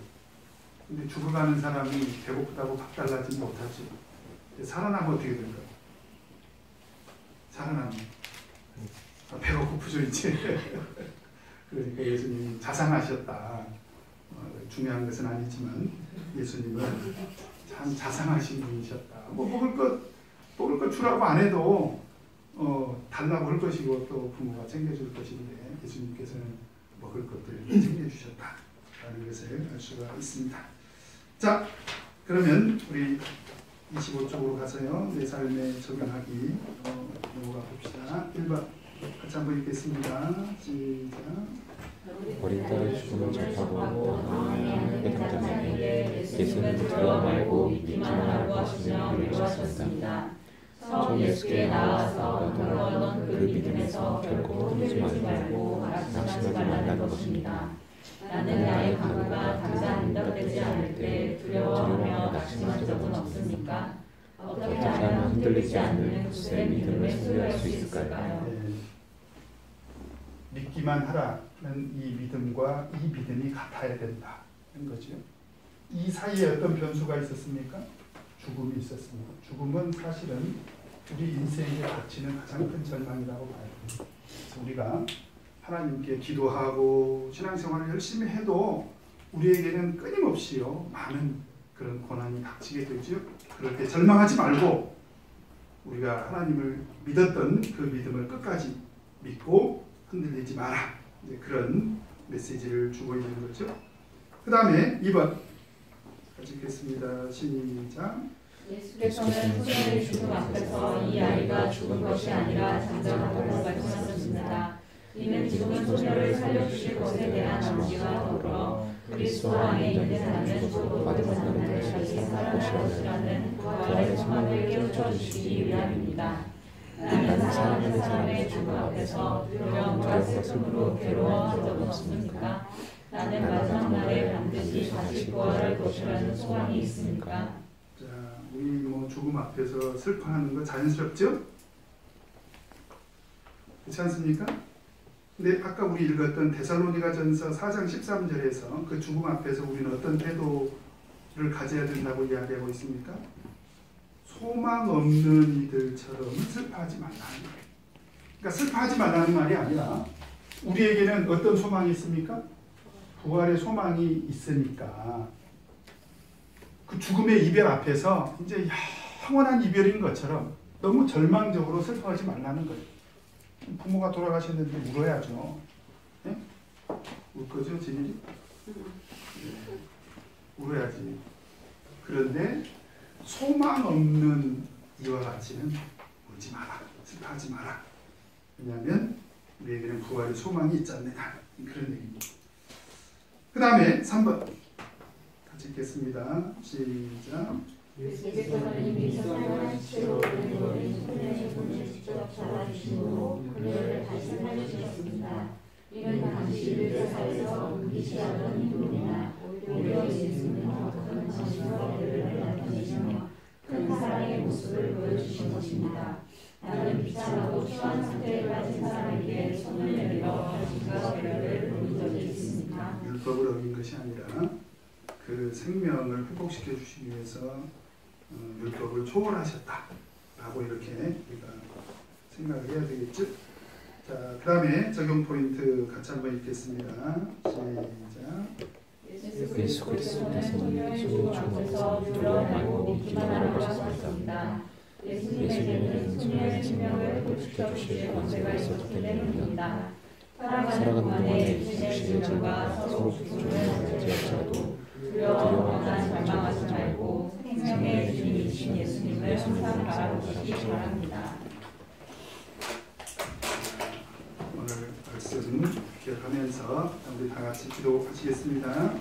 근데 죽어가는 사람이 배고프다고 밥 달라지 못하죠. 살아나면 어떻게 될까요? 살아나면 배가 고프죠 이제. 그러니까 예수님이 자상하셨다. 중요한 것은 아니지만 예수님은 참 자상하신 분이셨다. 뭐 먹을 것 주라고 안 해도 달라고 할 것이고 또 부모가 챙겨줄 것인데 예수님께서는 먹을 것들을 챙겨주셨다라는 것을 알 수가 있습니다. 자, 그러면 우리 25쪽으로 가서요. 내 삶에 적용하기 넘어가 봅시다. 1번 같이 한번 읽겠습니다. 시작. 어린 딸의 죽음을 접하고 하게 당자에게 예수는 두려워 말고 믿기만 하라고 하시며 이르셨습니다. 처음 예수께 나아가서 걸어오던 그 믿음에서 결코 떨어지지 말고 낙심하지 말라는 것입니다. 나는 나의 간구가 당장 응답되지 않을 때 두려워하며 낙심한 적은 없습니까? 어떻게 하면 흔들리지 않는 굳센 믿음을 소유할 수 있을까요? 믿기만 하라는 이 믿음과 이 믿음이 같아야 된다는 거죠. 이 사이에 어떤 변수가 있었습니까? 죽음이 있었습니다. 죽음은 사실은 우리 인생에 닥치는 가장 큰 절망이라고 봐야 됩니다. 그래서 우리가 하나님께 기도하고 신앙생활을 열심히 해도 우리에게는 끊임없이요 많은 그런 고난이 닥치게 되죠. 그럴 때 절망하지 말고 우리가 하나님을 믿었던 그 믿음을 끝까지 믿고 흔들리지 마라. 이제 그런 메시지를 주고 있는 거죠. 그 다음에 2번 같이 읽겠습니다. 시작. 예수께서는 소년의 죽음 앞에서 이 아이가 죽은 것이 아니라 잠잠하다고 말씀하셨습니다. 이는 죽은 소녀를 살려주실 것에 대한 암시와 더불어 그리스도 안에 있는 자는 죽어도 마지막 날에 다시 살아날 것이라는 부활의 소망을 깨우쳐주시기 위함입니다. 나는 사랑하는 사람의 죽음 앞에서 두려움과 슬픔으로 괴로워한 적 없습니까? 나는 마지막 날에 반드시 다시 부활할 것이라는 소망이 있습니까? 자, 우리 죽음 앞에서 슬퍼하는 거 자연스럽죠? 그렇지 않습니까? 근데 아까 우리 읽었던 데살로니가전서 4장 13절에서 그 죽음 앞에서 우리는 어떤 태도를 가져야 된다고 이야기하고 있습니까? 소망 없는 이들처럼 슬퍼하지 말라는 거예요. 그러니까 슬퍼하지 말라는 말이 아니라 우리에게는 어떤 소망이 있습니까? 부활의 소망이 있으니까 그 죽음의 이별 앞에서 이제 영원한 이별인 것처럼 너무 절망적으로 슬퍼하지 말라는 거예요. 부모가 돌아가셨는데 울어야죠. 네? 울 거죠, 진일이? 네. 울어야지. 그런데 소망 없는 이와 같이는 울지 마라. 슬퍼하지 마라. 왜냐하면 우리에게는 부활의 소망이 있지 않느냐. 그런 얘기입니다. 그 다음에 3번 같이 읽겠습니다. 시작. 예수께서는 이미 세상을 치러 오는 너희 손에 손을 직접 잡아주심으로 그녀를 다시 살려주셨습니다. 이는 당시 유대사에서 무기시하던 인물이나 오히려 예수님은 큰 정신과 배를 나타내시며 큰 사랑의 모습을 보여주신 것입니다. 나는 비참하고 추한 상태에 빠진 사람에게 손을 내밀어 정신과 배를 보인 적이 있습니까? 율법을 어긴 것이 아니라 그 생명을 회복시켜 주시기 위해서 율법을 초월하셨다라고 이렇게 우리가 생각을 해야 되겠죠. 자, 그 다음에 적용 포인트 같이 한번 읽겠습니다. 시작. 예수 그리스도께서는 소년의 죽음 앞에서 두려워 말고 믿기만 하라고 하셨습니다. 예수님에게는 소년의 생명을 회복시켜 주실 권세가 있었기 때문입니다. 살아가는 동안에 육신의 질병과 서로 부족한 문제였더라도 두려워하거나 절망하지 말고 생명의 주인이신 예수님을 항상 바라보시기 바랍니다. 오늘 말씀 기억하면서 우리 다 같이 기도하시겠습니다.